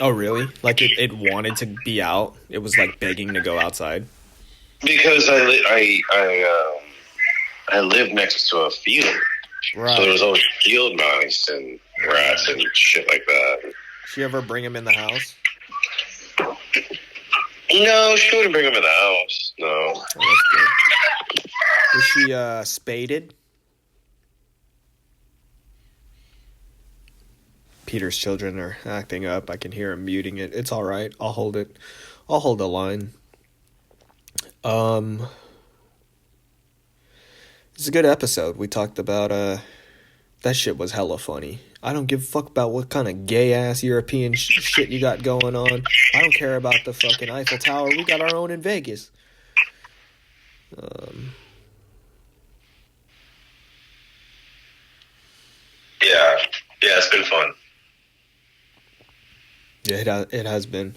Oh, really? Like it wanted to be out? It was like begging to go outside? Because I live next to a field. Right. So there was always field mice and rats and shit like that. She ever bring them in the house? No, she wouldn't bring them in the house. No. Oh, that's good. Was she spaded? Peter's children are acting up. I can hear him muting it. It's all right. I'll hold it. I'll hold the line. It's a good episode. We talked about that shit was hella funny. I don't give a fuck about what kind of gay ass European shit you got going on. I don't care about the fucking Eiffel Tower. We got our own in Vegas. Yeah, it's been fun. Yeah, it has been.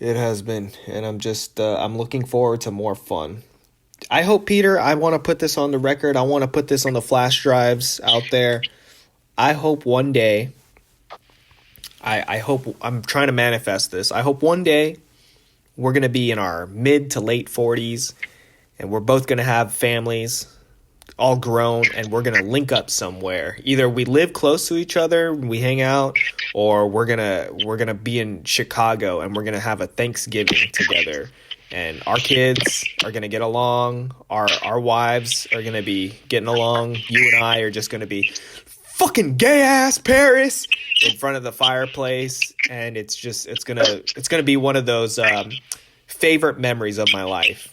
It has been, and I'm just I'm looking forward to more fun. I hope, Peter, I want to put this on the record. I want to put this on the flash drives out there. I hope one day, I hope, I'm trying to manifest this. I hope one day we're going to be in our mid to late 40s and we're both going to have families all grown and we're going to link up somewhere. Either we live close to each other, we hang out, or we're going to be in Chicago and we're going to have a Thanksgiving together. And our kids are going to get along. Our wives are going to be getting along. You and I are just going to be fucking gay ass Paris in front of the fireplace. And it's going to be one of those favorite memories of my life.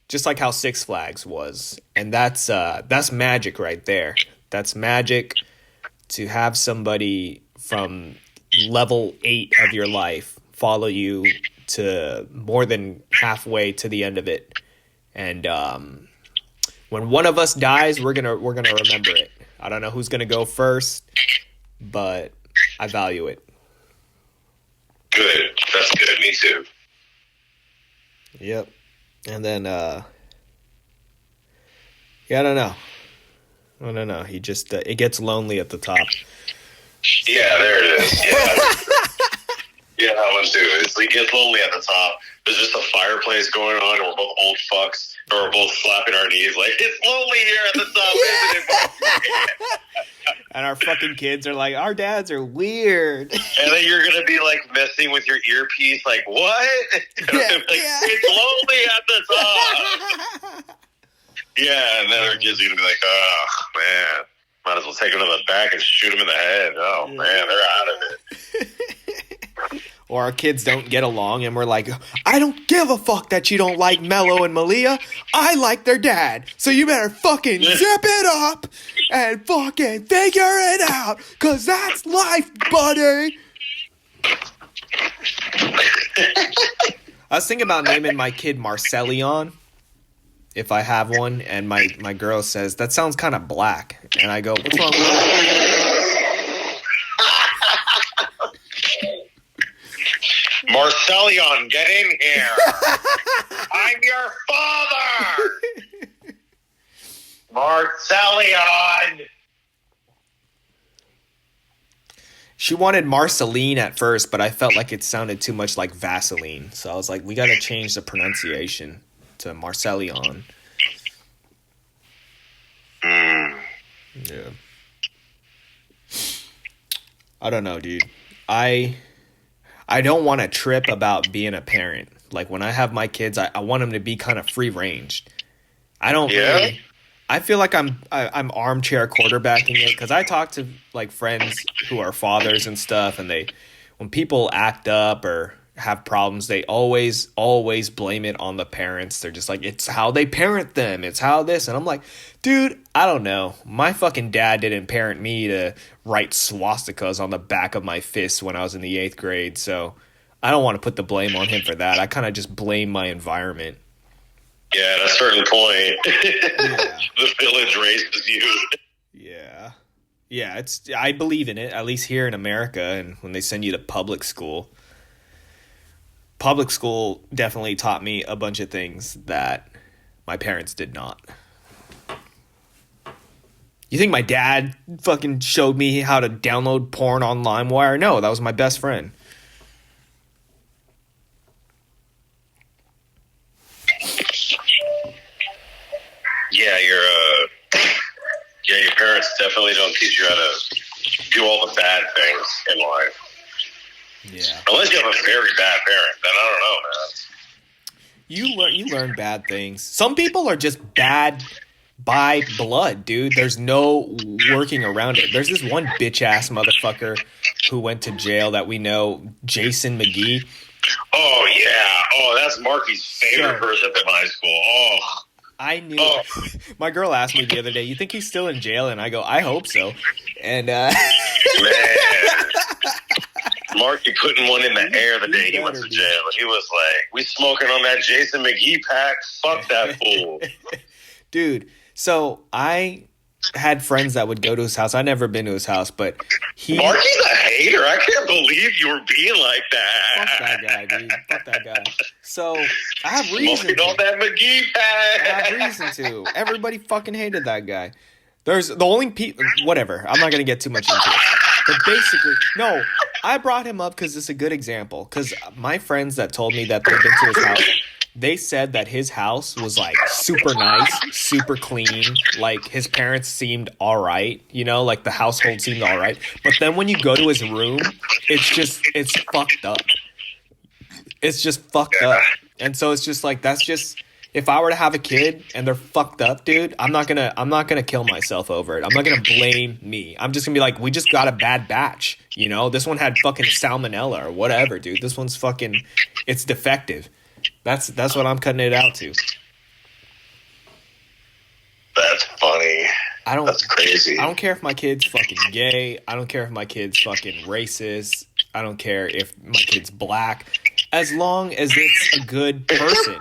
Just like how Six Flags was. And that's magic right there. That's magic to have somebody from level 8 of your life follow you to more than halfway to the end of it. And when one of us dies, we're gonna remember it. I don't know who's gonna go first, but I value it. Good. That's good. Me too. Yep. And then I don't know. He just it gets lonely at the top. Yeah, there it is. Yeah. Yeah, that one too. It gets lonely at the top. There's just a fireplace going on, and we're both old fucks, and we're both slapping our knees like, it's lonely here at the top, isn't it? And our fucking kids are like, our dads are weird. And then you're going to be like messing with your earpiece, like, what? It's lonely at the top. Yeah, and then our kids are going to be like, oh, man. Might as well take them to the back and shoot them in the head. Oh, man, they're out of it. Or our kids don't get along, and we're like, I don't give a fuck that you don't like Mello and Malia. I like their dad. So you better fucking zip it up and fucking figure it out, because that's life, buddy. I was thinking about naming my kid Marcelion, if I have one, and my girl says, that sounds kind of black. And I go, what's wrong with that? Marcelion, get in here. I'm your father. Marcelion. She wanted Marceline at first, but I felt like it sounded too much like Vaseline. So I was like, we got to change the pronunciation to Marcelion. Yeah. I don't know, dude. I don't want to trip about being a parent. Like, when I have my kids, I want them to be kind of free-ranged. I don't Yeah? really. I feel like I'm armchair quarterbacking it because I talk to like friends who are fathers and stuff, and when people act up or have problems, they always blame it on the parents. They're just like, it's how they parent them. It's how this. And I'm like, dude, I don't know. My fucking dad didn't parent me to write swastikas on the back of my fist when I was in the 8th grade. So I don't want to put the blame on him for that. I kind of just blame my environment. Yeah, at a certain point, the village raises you. Yeah. Yeah, I believe in it, at least here in America, and when they send you to public school. Public school definitely taught me a bunch of things that my parents did not. You think my dad fucking showed me how to download porn on LimeWire? No, that was my best friend. Yeah, your parents definitely don't teach you how to do all the bad things in life. Yeah. Unless you have a very bad parent, then I don't know, man. You learn bad things. Some people are just bad by blood, dude. There's no working around it. There's this one bitch-ass motherfucker who went to jail that we know, Jason McGee. Oh, yeah. Oh, that's Marky's favorite person in my school. Oh, I knew. Oh. My girl asked me the other day, you think he's still in jail? And I go, I hope so. And, man. Marky putting one in the air the day he went to jail. He was like, we smoking on that Jason McGee pack? Fuck that fool. Dude, so I had friends that would go to his house. I'd never been to his house, but Marky's a hater. I can't believe you were being like that. Fuck that guy, dude. Fuck that guy. So, I have reason smoking on that McGee pack. I have reason to. Everybody fucking hated that guy. There's the only people... Whatever. I'm not going to get too much into it. But basically... No, I brought him up because it's a good example. Because my friends that told me that they've been to his house... They said that his house was, like, super nice, super clean. Like, his parents seemed all right. You know, like, the household seemed all right. But then when you go to his room, it's fucked up. It's just fucked up. And so it's just, like, that's just... If I were to have a kid and they're fucked up, dude, I'm not gonna kill myself over it. I'm not gonna blame me. I'm just gonna be like, we just got a bad batch. You know? This one had fucking salmonella or whatever, dude. This one's fucking... It's defective. That's what I'm cutting it out to. That's funny. That's crazy. I don't care if my kid's fucking gay. I don't care if my kid's fucking racist. I don't care if my kid's black. As long as it's a good person.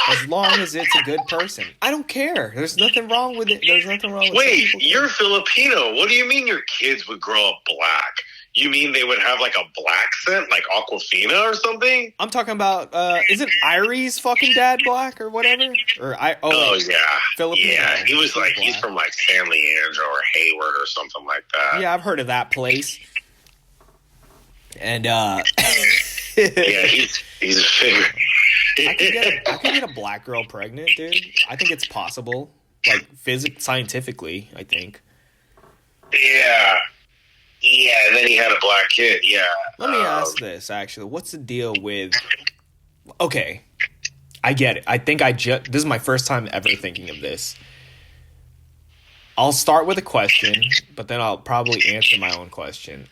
As long as it's a good person. I don't care. There's nothing wrong with it. There's nothing wrong with it. Wait, you're Filipino. What do you mean your kids would grow up black? You mean they would have, like, a black scent? Like Aquafina or something? I'm talking about, isn't Irie's fucking dad black or whatever? Yeah. Filipino. Yeah, he was like, he's from, like, San Leandro or Hayward or something like that. Yeah, I've heard of that place. And, yeah, he's a figure. I could get a black girl pregnant, dude. I think it's possible. Like, scientifically, I think. Yeah. Yeah, and then he had a black kid, yeah. Let me ask this, actually. What's the deal with... Okay, I get it. I think this is my first time ever thinking of this. I'll start with a question, but then I'll probably answer my own question.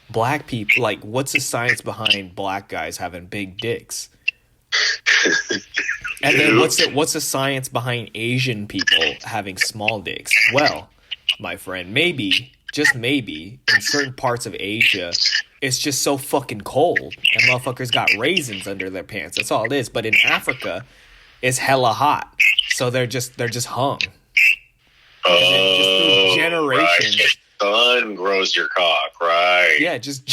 Black people, like, what's the science behind black guys having big dicks? And then what's the science behind Asian people having small dicks? Well... My friend, maybe, just maybe, in certain parts of Asia, it's just so fucking cold, and motherfuckers got raisins under their pants. That's all it is. But in Africa, it's hella hot, so they're just hung. Oh, just generations. Right. Sun grows your cock, right? Yeah, just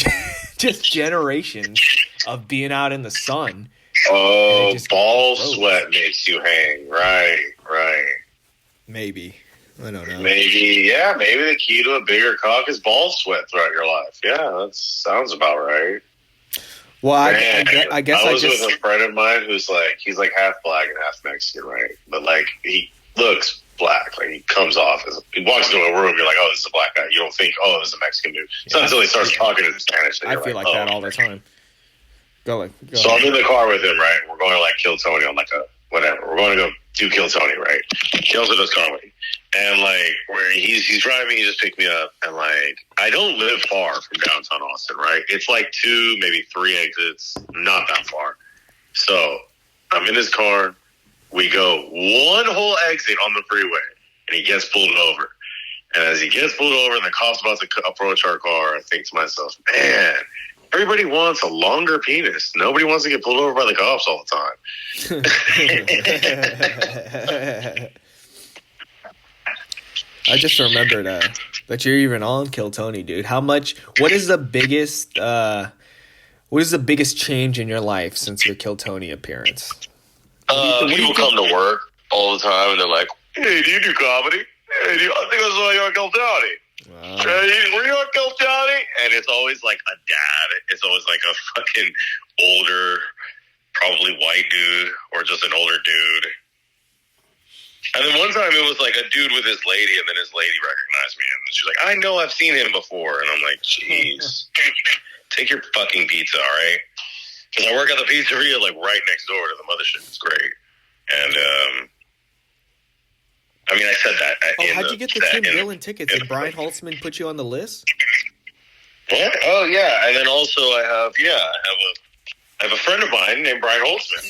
generations of being out in the sun. Oh, ball sweat makes you hang, right? Maybe. I don't know. Maybe the key to a bigger cock is ball sweat throughout your life. Yeah, that sounds about right. Well, I guess I was with a friend of mine who's like, he's like half black and half Mexican, right? But like, he looks black. Like, he comes off as, he walks into a room, you're like, oh, this is a black guy. You don't think, oh, this is a Mexican dude. It's not until he starts talking in Spanish. I feel like that all the time. Go So ahead. I'm in the car with him, right? We're going to like kill Tony on like a whatever. We're going to go do Kill Tony, right? He also does comedy. And like where he's driving, he just picked me up, and like I don't live far from downtown Austin, right? It's like 2, maybe 3 exits, not that far. So I'm in his car. We go one whole exit on the freeway, and he gets pulled over. And as he gets pulled over, and the cop's about to approach our car, I think to myself, man, everybody wants a longer penis. Nobody wants to get pulled over by the cops all the time. I just remembered that you're even on Kill Tony, dude. What is the biggest change in your life since your Kill Tony appearance? People come to work all the time, and they're like, hey, do you do comedy? Hey, I think I saw you on Kill Tony. Wow. Hey, were you on Kill Tony? And it's always like a dad. It's always like a fucking older, probably white dude, or just an older dude. And then one time it was like a dude with his lady, and then his lady recognized me, and she's like, I know I've seen him before. And I'm like, jeez, take your fucking pizza, all right? Because I work at the pizzeria like right next door to the mothership. It's great. And, I mean, I said that. How'd you get the Tim Dillon tickets? Did Brian Holtzman put you on the list? What? Oh, yeah. And then also I have a friend of mine named Brian Holtzman.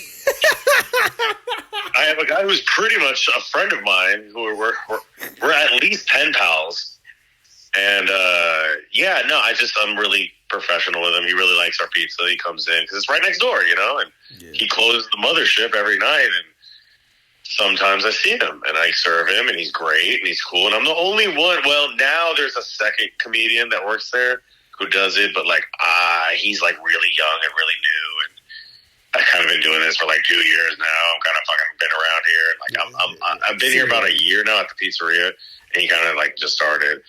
I have a guy who's pretty much a friend of mine who we're at least pen pals. And, I'm really professional with him. He really likes our pizza. He comes in because it's right next door, you know, and he closes the mothership every night. And sometimes I see him and I serve him, and he's great and he's cool. And I'm the only one. Well, now there's a second comedian that works there who does it, but like, he's like really young and really new. And I've kind of been doing this for like 2 years now. I'm kind of fucking been around here. And like, I've been here about a year now at the pizzeria, and he kind of like just started.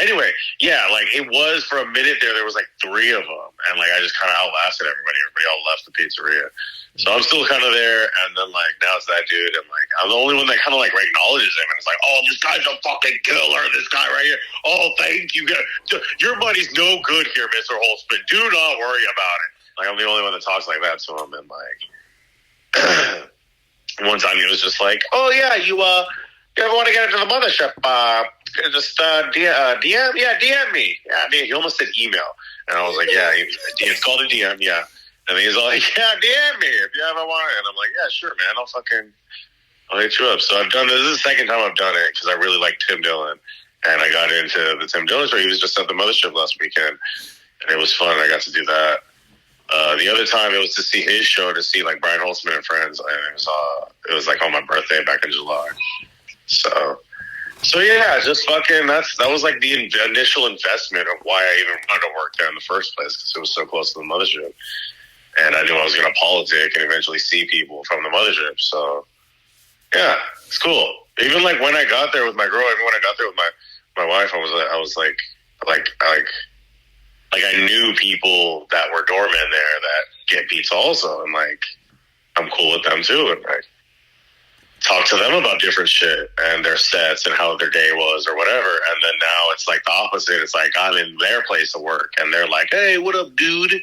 Anyway, yeah, like it was for a minute there was like 3 of them, and like I just kind of outlasted everybody. Everybody all left the pizzeria. So I'm still kind of there, and then like now it's that dude, and like I'm the only one that kind of like acknowledges him, and it's like, oh, this guy's a fucking killer. This guy right here. Oh, thank you. Your money's no good here, Mr. Holtzman. Do not worry about it. Like I'm the only one that talks like that to him, and like one time he was just like, oh yeah, you ever want to get into the mothership? Just DM me. Yeah, he almost said email, and I was like, yeah, it's called a DM, yeah. And he's like, yeah, DM me if you ever want it. And I'm like, yeah, sure, man. I'll hit you up. So I've done this. This is the second time I've done it because I really like Tim Dillon. And I got into the Tim Dillon show. He was just at the mothership last weekend. And it was fun. I got to do that. The other time it was to see his show, to see like Brian Holtzman and friends. And it was like on my birthday back in July. So yeah, just fucking, that was like the initial investment of why I even wanted to work there in the first place, because it was so close to the mothership. And I knew I was going to politic and eventually see people from the mothership. So, yeah, it's cool. Even like when I got there with my girl, even when I got there with my wife, I was like I knew people that were doormen there that get pizza also, and like I'm cool with them too, and like talk to them about different shit and their sets and how their day was or whatever. And then now it's like the opposite. It's like I'm in their place of work, and they're like, "Hey, what up, dude?"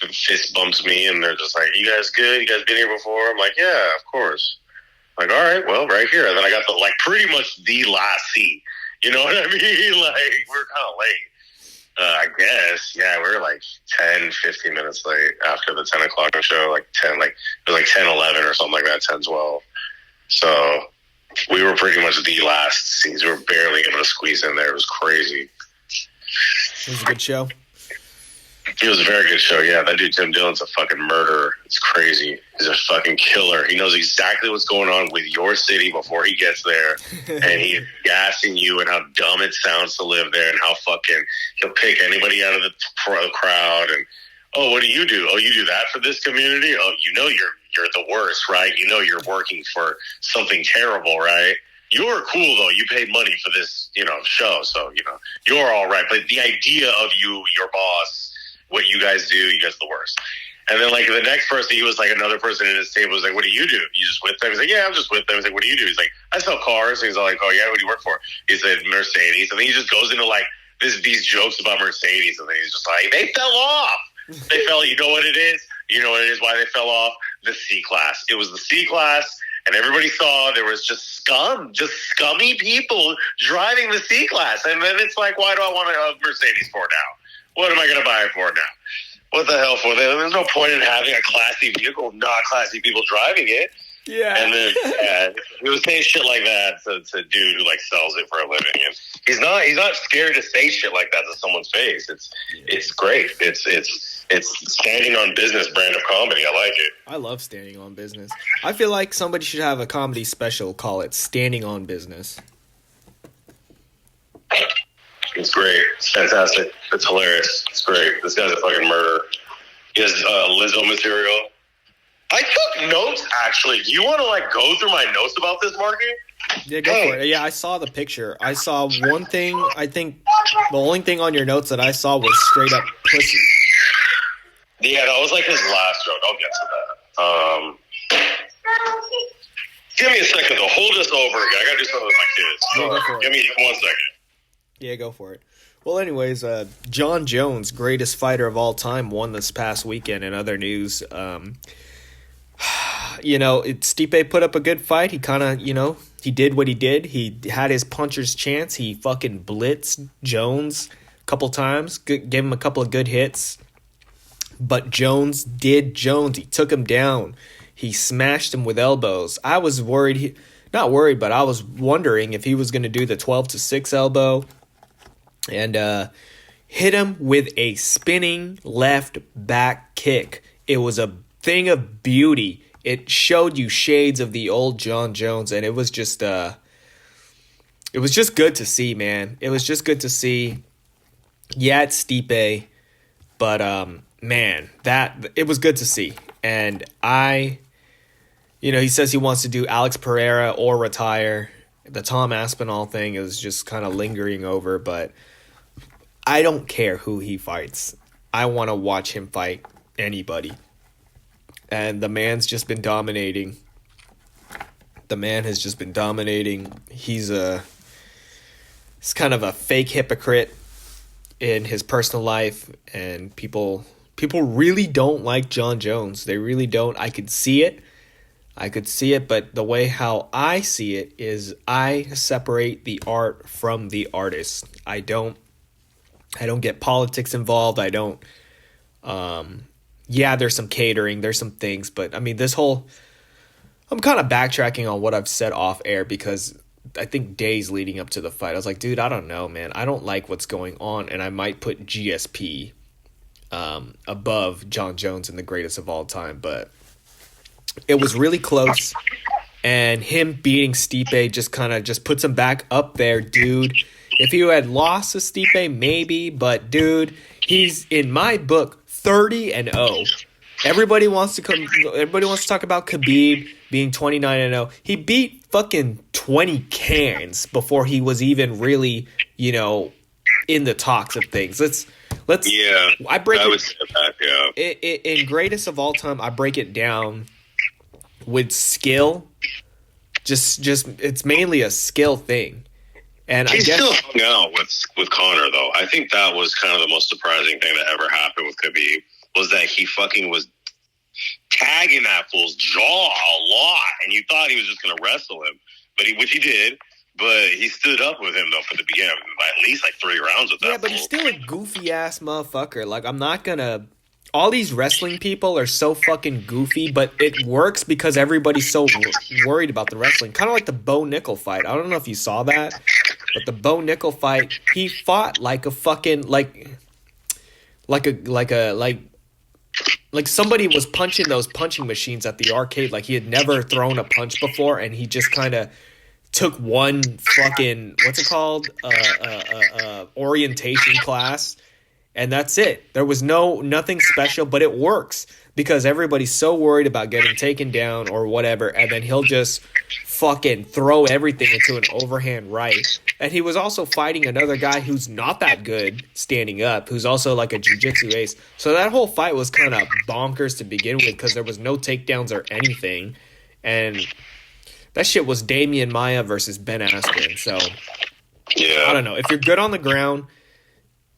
And fist bumps me, and they're just like, "You guys good? You guys been here before?" I'm like, "Yeah, of course." I'm like, all right, well, right here. And then I got the like pretty much the last seat. You know what I mean? Like we're kind of late. I guess, yeah, we were like 10, 15 minutes late after the 10 o'clock show, like 10, like it was like 10, 11 or something like that, 10, 12. So we were pretty much the last seats. We were barely able to squeeze in there. It was crazy. It was a good show. It was a very good show, yeah. That dude Tim Dillon's a fucking murderer. It's crazy. He's a fucking killer. He knows exactly what's going on with your city before he gets there. And he's gassing you and how dumb it sounds to live there, and how fucking he'll pick anybody out of the crowd. And, oh, what do? Oh, you do that for this community? Oh, you know you're the worst, right? You know you're working for something terrible, right? You're cool, though. You paid money for this, show. So, you're all right. But the idea of you, your boss, what you guys do, you guys are the worst. And then, like, the next person, he was like, another person at his table was like, what do? You just with them? He's like, yeah, I'm just with them. He's like, what do you do? He's like, I sell cars. And he's all like, oh, yeah, what do you work for? He said, Mercedes. And then he just goes into, like, these jokes about Mercedes. And then he's just like, they fell off. They fell. You know what it is? You know what it is? Why they fell off? The C class. It was the C class, and everybody saw there was just scummy people driving the C class. And then it's like, why do I want a Mercedes for now? What am I going to buy it for now? What the hell for? There's no point in having a classy vehicle, not classy people driving it. Yeah. And then he was saying shit like that to a dude who like sells it for a living, and he's not scared to say shit like that to someone's face. It's great. It's standing on business brand of comedy. I like it. I love standing on business. I feel like somebody should have a comedy special, call it Standing on Business. It's great. It's fantastic. It's hilarious. It's great. This guy's a fucking murderer. He has Lizzo material. I took notes, actually. Do you want to, like, go through my notes about this, Marky? Yeah, go for it. Yeah, I saw the picture. I saw one thing. I think the only thing on your notes that I saw was straight up pussy. Yeah, that was, like, his last joke. I'll get to that. Give me a second, though. Hold this over again. I got to do something with my kids. Yeah, go for it. Give me 1 second. Yeah, go for it. Well, anyways, John Jones, greatest fighter of all time, won this past weekend. In other news, Stipe put up a good fight. He kind of, he did what he did. He had his puncher's chance. He fucking blitzed Jones a couple times, gave him a couple of good hits. But Jones did Jones. He took him down. He smashed him with elbows. I was worried, not worried, but I was wondering if he was going to do the 12-6 elbow and hit him with a spinning left back kick. It was a thing of beauty. It showed you shades of the old John Jones, and it was just good to see, man. It was just good to see. Yeah, it's Stipe, but man, it was good to see. And he says he wants to do Alex Pereira or retire. The Tom Aspinall thing is just kind of lingering over, but I don't care who he fights. I want to watch him fight anybody. And the man's just been dominating. The man has just been dominating. He's kind of a fake hypocrite in his personal life, and people really don't like John Jones. They really don't. I could see it, but the way how I see it is I separate the art from the artist. I don't get politics involved. I don't there's some catering, there's some things, but I mean I'm kind of backtracking on what I've said off air because I think days leading up to the fight, I was like, dude, I don't know, man. I don't like what's going on, and I might put GSP above John Jones in the greatest of all time, but it was really close, and him beating Stipe just puts him back up there, dude. If he had lost to Stipe, maybe, but dude, he's in my book 30-0. Everybody wants to talk about Khabib being 29-0. He beat fucking 20 cans before he was even really, in the talks of things. Let's. Yeah, I would say that. Yeah. In greatest of all time, I break it down with skill. Just it's mainly a skill thing. And he still hung out with Conor, though. I think that was kind of the most surprising thing that ever happened with Khabib was that he fucking was tagging that fool's jaw a lot, and you thought he was just going to wrestle him, which he did. But he stood up with him, though, for the beginning, at least like 3 rounds with that. Yeah, but he's still a goofy-ass motherfucker. Like, I'm not going to... All these wrestling people are so fucking goofy, but it works because everybody's so worried about the wrestling. Kind of like the Bo Nickel fight. I don't know if you saw that, but the Bo Nickel fight, he fought like a fucking... Like somebody was punching those punching machines at the arcade. Like, he had never thrown a punch before, and he just kind of... took one fucking, what's it called? Orientation class. And that's it. There was nothing special, but it works because everybody's so worried about getting taken down or whatever. And then he'll just fucking throw everything into an overhand right. And he was also fighting another guy who's not that good standing up, who's also like a jiu-jitsu ace. So that whole fight was kind of bonkers to begin with because there was no takedowns or anything. And that shit was Damian Maia versus Ben Askren. So, yeah. I don't know. If you're good on the ground,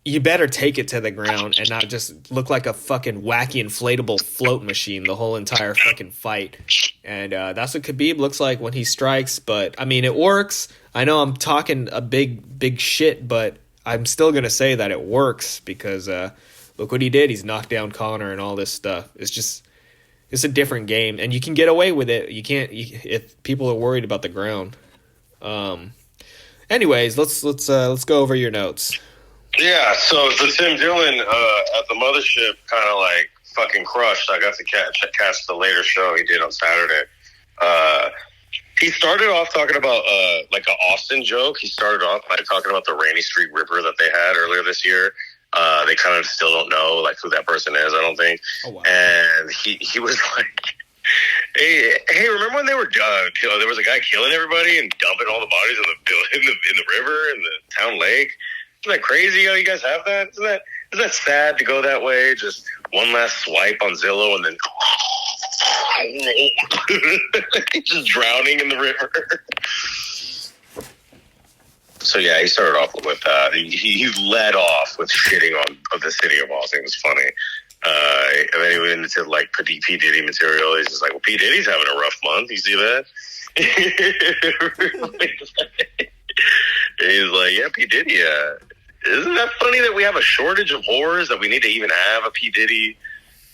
you better take it to the ground and not just look like a fucking wacky inflatable float machine the whole entire fucking fight. And that's what Khabib looks like when he strikes. But, I mean, it works. I know I'm talking a big shit, but I'm still going to say that it works because look what he did. He's knocked down Conor and all this stuff. It's a different game, and you can get away with it. You can't if people are worried about the ground. Anyways, let's go over your notes. Yeah, so the Tim Dillon at the mothership kind of like fucking crushed. I got to catch the later show he did on Saturday. He started off talking about like an Austin joke. He started off by talking about the Rainy Street Ripper that they had earlier this year. They kind of still don't know like who that person is, I don't think. Oh, wow. And he was like, hey, remember when they were there was a guy killing everybody and dumping all the bodies in the river in the town lake? Isn't that crazy how you guys have that? Isn't that sad to go that way? Just one last swipe on Zillow and then just drowning in the river. So yeah, he started off with that. He led off with shitting on the city of Austin. It was funny. And then he went into like P. Diddy material. He's just like, well, P. Diddy's having a rough month. You see that? He's like, yeah, P. Diddy. Isn't that funny that we have a shortage of whores, that we need to even have a P. Diddy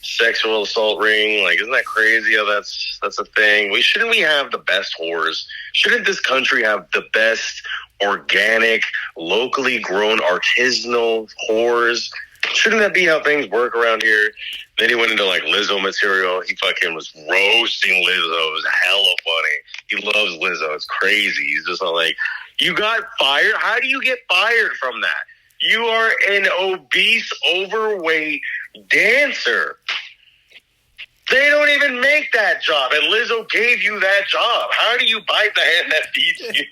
sexual assault ring? Like, isn't that crazy how that's a thing? Shouldn't we have the best whores? Shouldn't this country have the best organic, locally grown, artisanal whores? Shouldn't that be how things work around here? Then he went into like Lizzo material. He fucking was roasting Lizzo. It was hella funny. He loves Lizzo. It's crazy. He's just like, you got fired? How do you get fired from that? You are an obese, overweight dancer. They don't even make that job, and Lizzo gave you that job. How do you bite the hand that feeds you?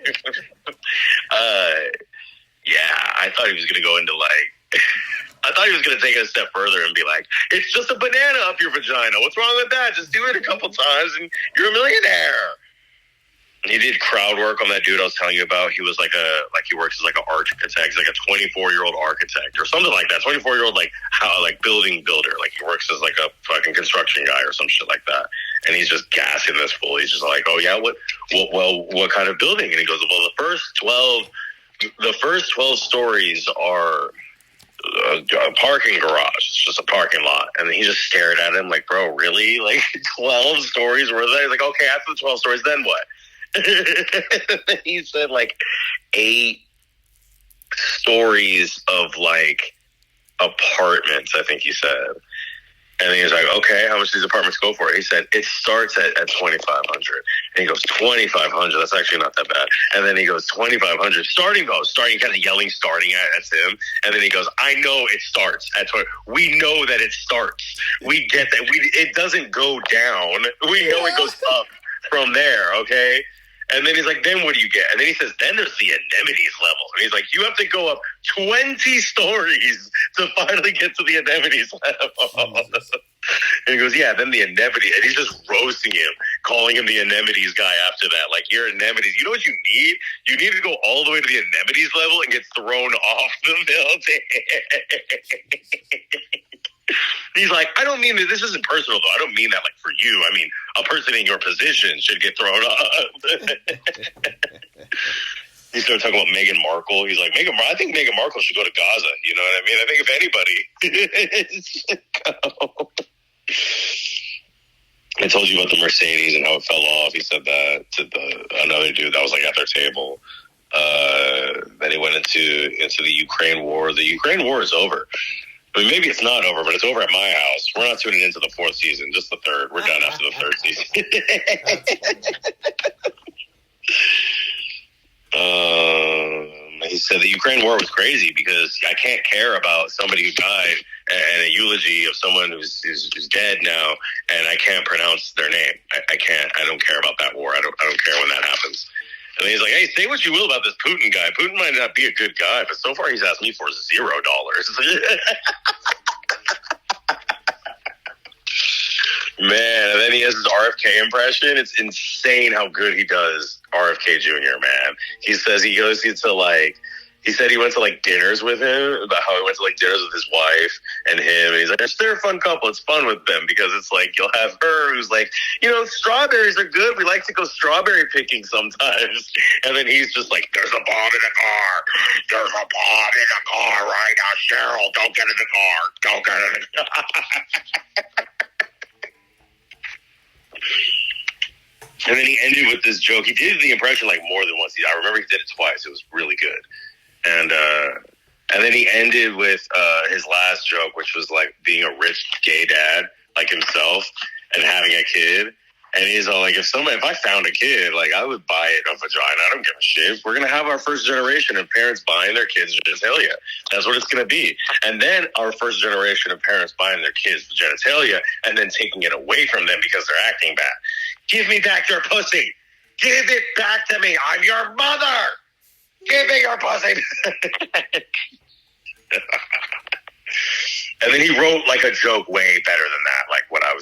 Yeah, I thought he was going to go into like... I thought he was going to take it a step further and be like, it's just a banana up your vagina. What's wrong with that? Just do it a couple times and you're a millionaire. And he did crowd work on that dude I was telling you about. He was he works as like an architect. He's like a 24-year-old architect or something like that. 24-year-old building builder. Like he works as like a fucking construction guy or some shit like that. And he's just gassing this fool. He's just like, oh yeah, what kind of building? And he goes, well, the first 12 stories are a parking garage. It's just a parking lot. And then he just stared at him like, bro, really? Like 12 stories were there? He's like, okay, after the 12 stories, then what? He said like 8 stories of like apartments, I think he said. And then he was like, okay, how much do these apartments go for? He said, it starts at $2,500. And he goes, $2,500? That's actually not that bad. And then he goes, $2,500. Starting, kind of yelling, starting at him. And then he goes, I know it starts at 20. We know that it starts. We get that. It doesn't go down. We know it goes up from there, okay? And then he's like, then what do you get? And then he says, then there's the anemones level. And he's like, you have to go up 20 stories to finally get to the anemones level. And he goes, yeah, then the anemone. And he's just roasting him, calling him the anemones guy after that. Like, you're anemones. You know what you need? You need to go all the way to the anemones level and get thrown off the building. He's like, I don't mean that. This isn't personal, though. I don't mean that like for you. I mean, a person in your position should get thrown up. He started talking about Meghan Markle. He's like, I think Meghan Markle should go to Gaza. You know what I mean? I think if anybody. I told you about the Mercedes and how it fell off. He said that to another dude that was like at their table. Then he went into the Ukraine war. The Ukraine war is over. I mean, maybe it's not over, but it's over at my house. We're not tuning into the 4th season, just the 3rd. We're done after the 3rd season. He said the Ukraine war was crazy because I can't care about somebody who died and a eulogy of someone who's dead now, and I can't pronounce their name. I can't. I don't care about that war. I don't care when that happens. And then he's like, hey, say what you will about this Putin guy. Putin might not be a good guy, but so far he's asked me for $0. Man, and then he has his RFK impression. It's insane how good he does RFK Jr., man. He says he goes into like, He said he went to like dinners with him, about how he went to like dinners with his wife and him. And he's like, they're a fun couple. It's fun with them because it's like you'll have her who's like, strawberries are good. We like to go strawberry picking sometimes. And then he's just like, there's a bomb in the car. There's a bomb in the car right now. Cheryl, don't get in the car. Don't get in the car. And then he ended with this joke. He did the impression like more than once. I remember he did it twice. It was really good. And then he ended with his last joke, which was like being a rich gay dad like himself and having a kid. And he's all like, if I found a kid, like I would buy it a vagina. I don't give a shit. We're gonna have our first generation of parents buying their kids genitalia. That's what it's gonna be. And then our first generation of parents buying their kids genitalia and then taking it away from them because they're acting bad. Give me back your pussy. Give it back to me. I'm your mother. Give me your pussy. And then he wrote like a joke way better than that, like what I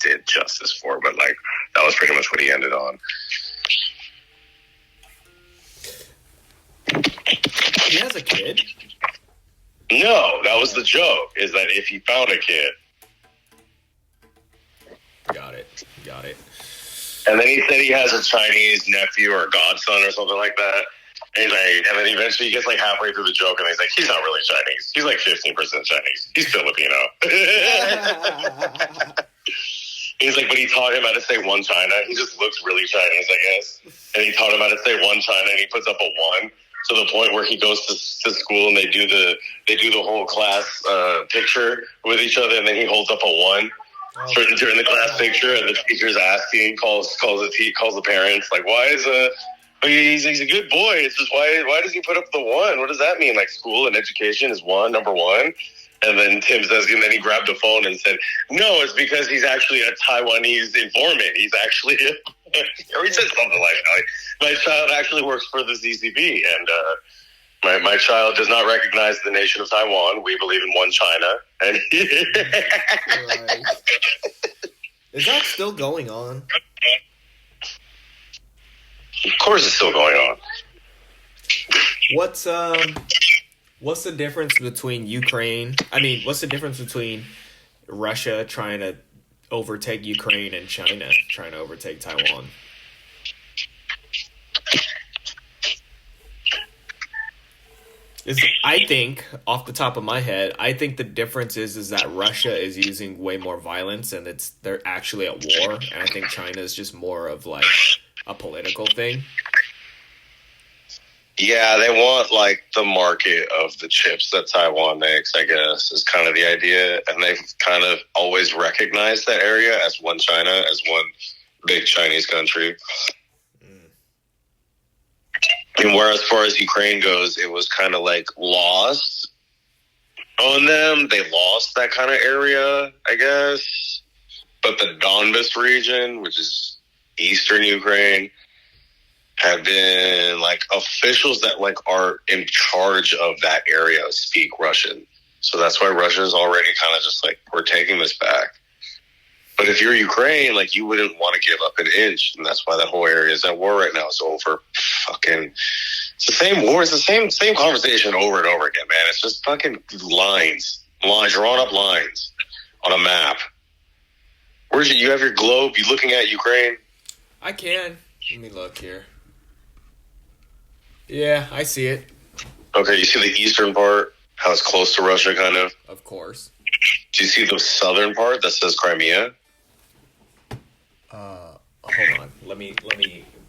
did justice for, but like that was pretty much what he ended on. He has a kid? No, that was the joke, is that if he found a kid. Got it. And then he said he has a Chinese nephew or godson or something like that. And he's like, and then eventually he gets like halfway through the joke and he's like, he's not really Chinese. He's like 15% Chinese. He's Filipino. He's like, but he taught him how to say one China. He just looks really Chinese, I guess. And he taught him how to say one China and he puts up a one to the point where he goes to school and they do the whole class picture with each other and then he holds up a one. During the class picture, and the teacher's asking, calls the parents, like, why is he's a good boy. It's just why does he put up the one? What does that mean? Like school and education is number one. And then Tim says, and then he grabbed the phone and said, no, it's because he's actually a Taiwanese informant. He's actually, or he said something like that. Like, my child actually works for the CCP, and my child does not recognize the nation of Taiwan. We believe in one China. And Is that still going on? Of course, it's still going on. What's the difference between Ukraine? I mean, what's the difference between Russia trying to overtake Ukraine and China trying to overtake Taiwan? I think, off the top of my head, I think the difference is that Russia is using way more violence and they're actually at war, and I think China is just more of like a political thing. Yeah, they want like the market of the chips that Taiwan makes, I guess, is kind of the idea. And they've kind of always recognized that area as one China, as one big Chinese country. And where as far as Ukraine goes, it was kind of like lost on them. They lost that kind of area, I guess. But the Donbas region, which is eastern Ukraine, have been like officials that like are in charge of that area speak Russian. So that's why Russia is already kind of just like, we're taking this back. But if you're Ukraine, like you wouldn't want to give up an inch. And that's why that whole area is at war right now. It's over fucking, it's the same war. It's the same conversation over and over again, man. It's just fucking lines, drawn up lines on a map. You have your globe, you looking at Ukraine? I can. Let me look here. Yeah, I see it. Okay, you see the eastern part? How it's close to Russia, kind of? Of course. Do you see the southern part that says Crimea? Hold on. Let me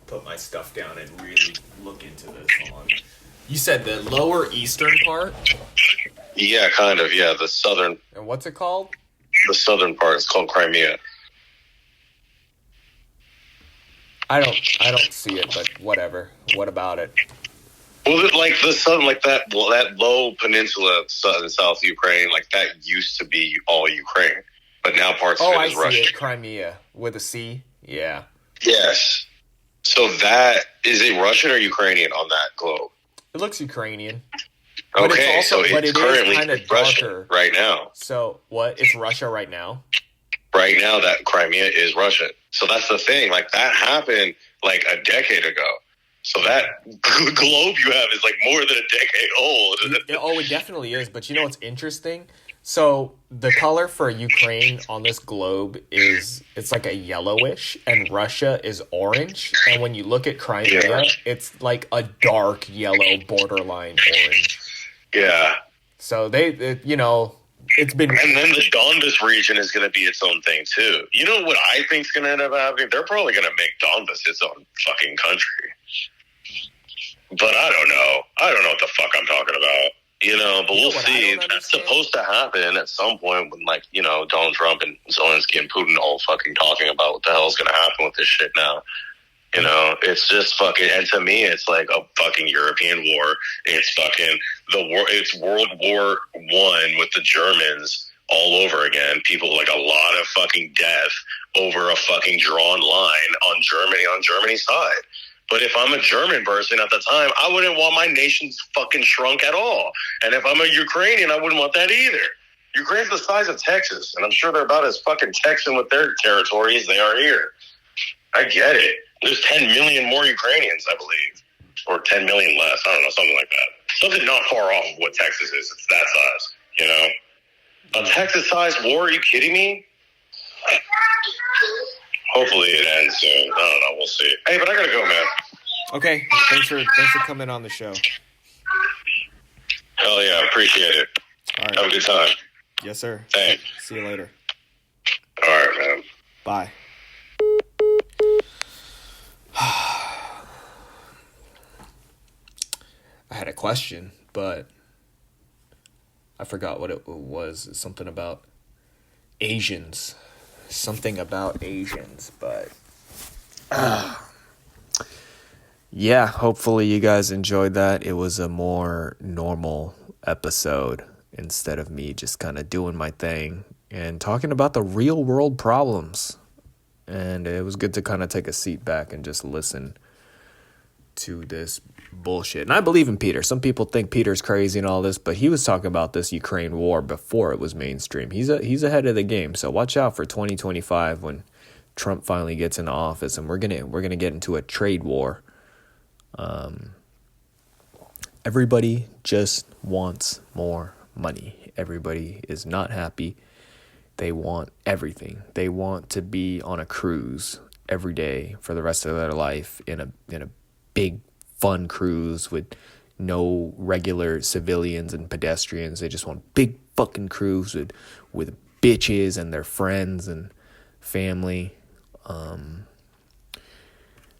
put my stuff down and really look into this. Hold on. You said the lower eastern part? Yeah, kind of. Yeah, the southern. And what's it called? The southern part. It's called Crimea. I don't see it, but whatever. What about it? Well, like the southern, like that low peninsula, South Ukraine, like that used to be all Ukraine, but now parts of it is Russia. See it. Crimea with a C. Yeah. Yes. So that is it. Russian or Ukrainian on that globe? It looks Ukrainian. Okay, so it's currently kind of Russian right now. So what? It's Russia right now. Right now, that Crimea is Russian. So that's the thing. Like that happened like a decade ago. So that globe you have is like more than a decade old. Oh, it definitely is. But you know what's interesting? So the color for Ukraine on this globe it's like a yellowish, and Russia is orange. And when you look at Crimea, it's like a dark yellow borderline orange. Yeah. So it's been. And then the Donbas region is going to be its own thing too. You know what I think is going to end up happening? They're probably going to make Donbas its own fucking country. But I don't know. I don't know what the fuck I'm talking about. But we'll see. That's supposed to happen at some point when, Donald Trump and Zelensky and Putin all fucking talking about what the hell is going to happen with this shit now. It's just fucking, and to me, it's like a fucking European war. It's fucking it's World War I with the Germans all over again. People, like, a lot of fucking death over a fucking drawn line on Germany's side. But if I'm a German person at the time, I wouldn't want my nation fucking shrunk at all. And if I'm a Ukrainian, I wouldn't want that either. Ukraine's the size of Texas, and I'm sure they're about as fucking Texan with their territory as they are here. I get it. There's 10 million more Ukrainians, I believe. Or 10 million less. I don't know, something like that. Something not far off of what Texas is. It's that size, A Texas-sized war? Are you kidding me? Hopefully it ends soon. I don't know. We'll see. Hey, but I gotta go, man. Okay. Thanks for coming on the show. Hell yeah. Appreciate it. All right. Have a good time. Yes, sir. Thanks. See you later. All right, man. Bye. I had a question, but I forgot what it was. Something about Asians. But yeah, hopefully you guys enjoyed that. It was a more normal episode instead of me just kind of doing my thing and talking about the real world problems. And it was good to kind of take a seat back and just listen to this bullshit. And I believe in Peter. Some people think Peter's crazy and all this, but he was talking about this Ukraine war before it was mainstream. He's ahead of the game. So watch out for 2025 when Trump finally gets into office, and we're gonna get into a trade war. Everybody just wants more money. Everybody is not happy. They want everything. They want to be on a cruise every day for the rest of their life in a big fun cruise with no regular civilians and pedestrians. They just want big fucking cruise with bitches and their friends and family. And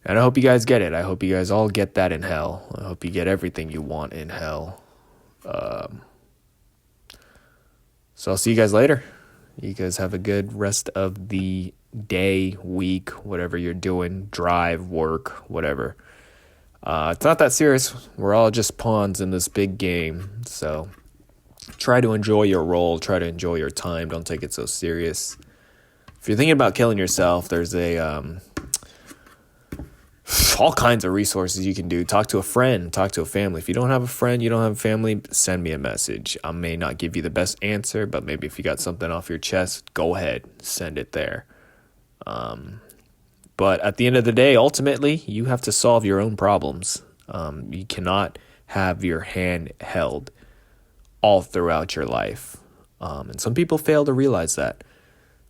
I hope you guys get it. I hope you guys all get that in hell. I hope you get everything you want in hell. So I'll see you guys later. You guys have a good rest of the day, week, whatever you're doing, drive, work, whatever. It's not that serious. We're all just pawns in this big game. So try to enjoy your role. Try to enjoy your time. Don't take it so serious. If you're thinking about killing yourself, there's all kinds of resources you can do. Talk to a friend. Talk to a family. If you don't have a friend, you don't have a family, send me a message. I may not give you the best answer, but maybe if you got something off your chest, go ahead. Send it there. But at the end of the day, ultimately, you have to solve your own problems. You cannot have your hand held all throughout your life. And some people fail to realize that.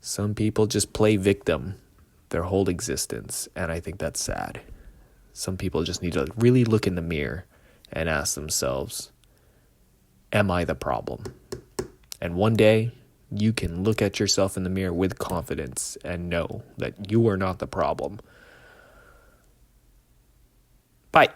Some people just play victim their whole existence, and I think that's sad. Some people just need to really look in the mirror and ask themselves, am I the problem? And one day, you can look at yourself in the mirror with confidence and know that you are not the problem. Bye.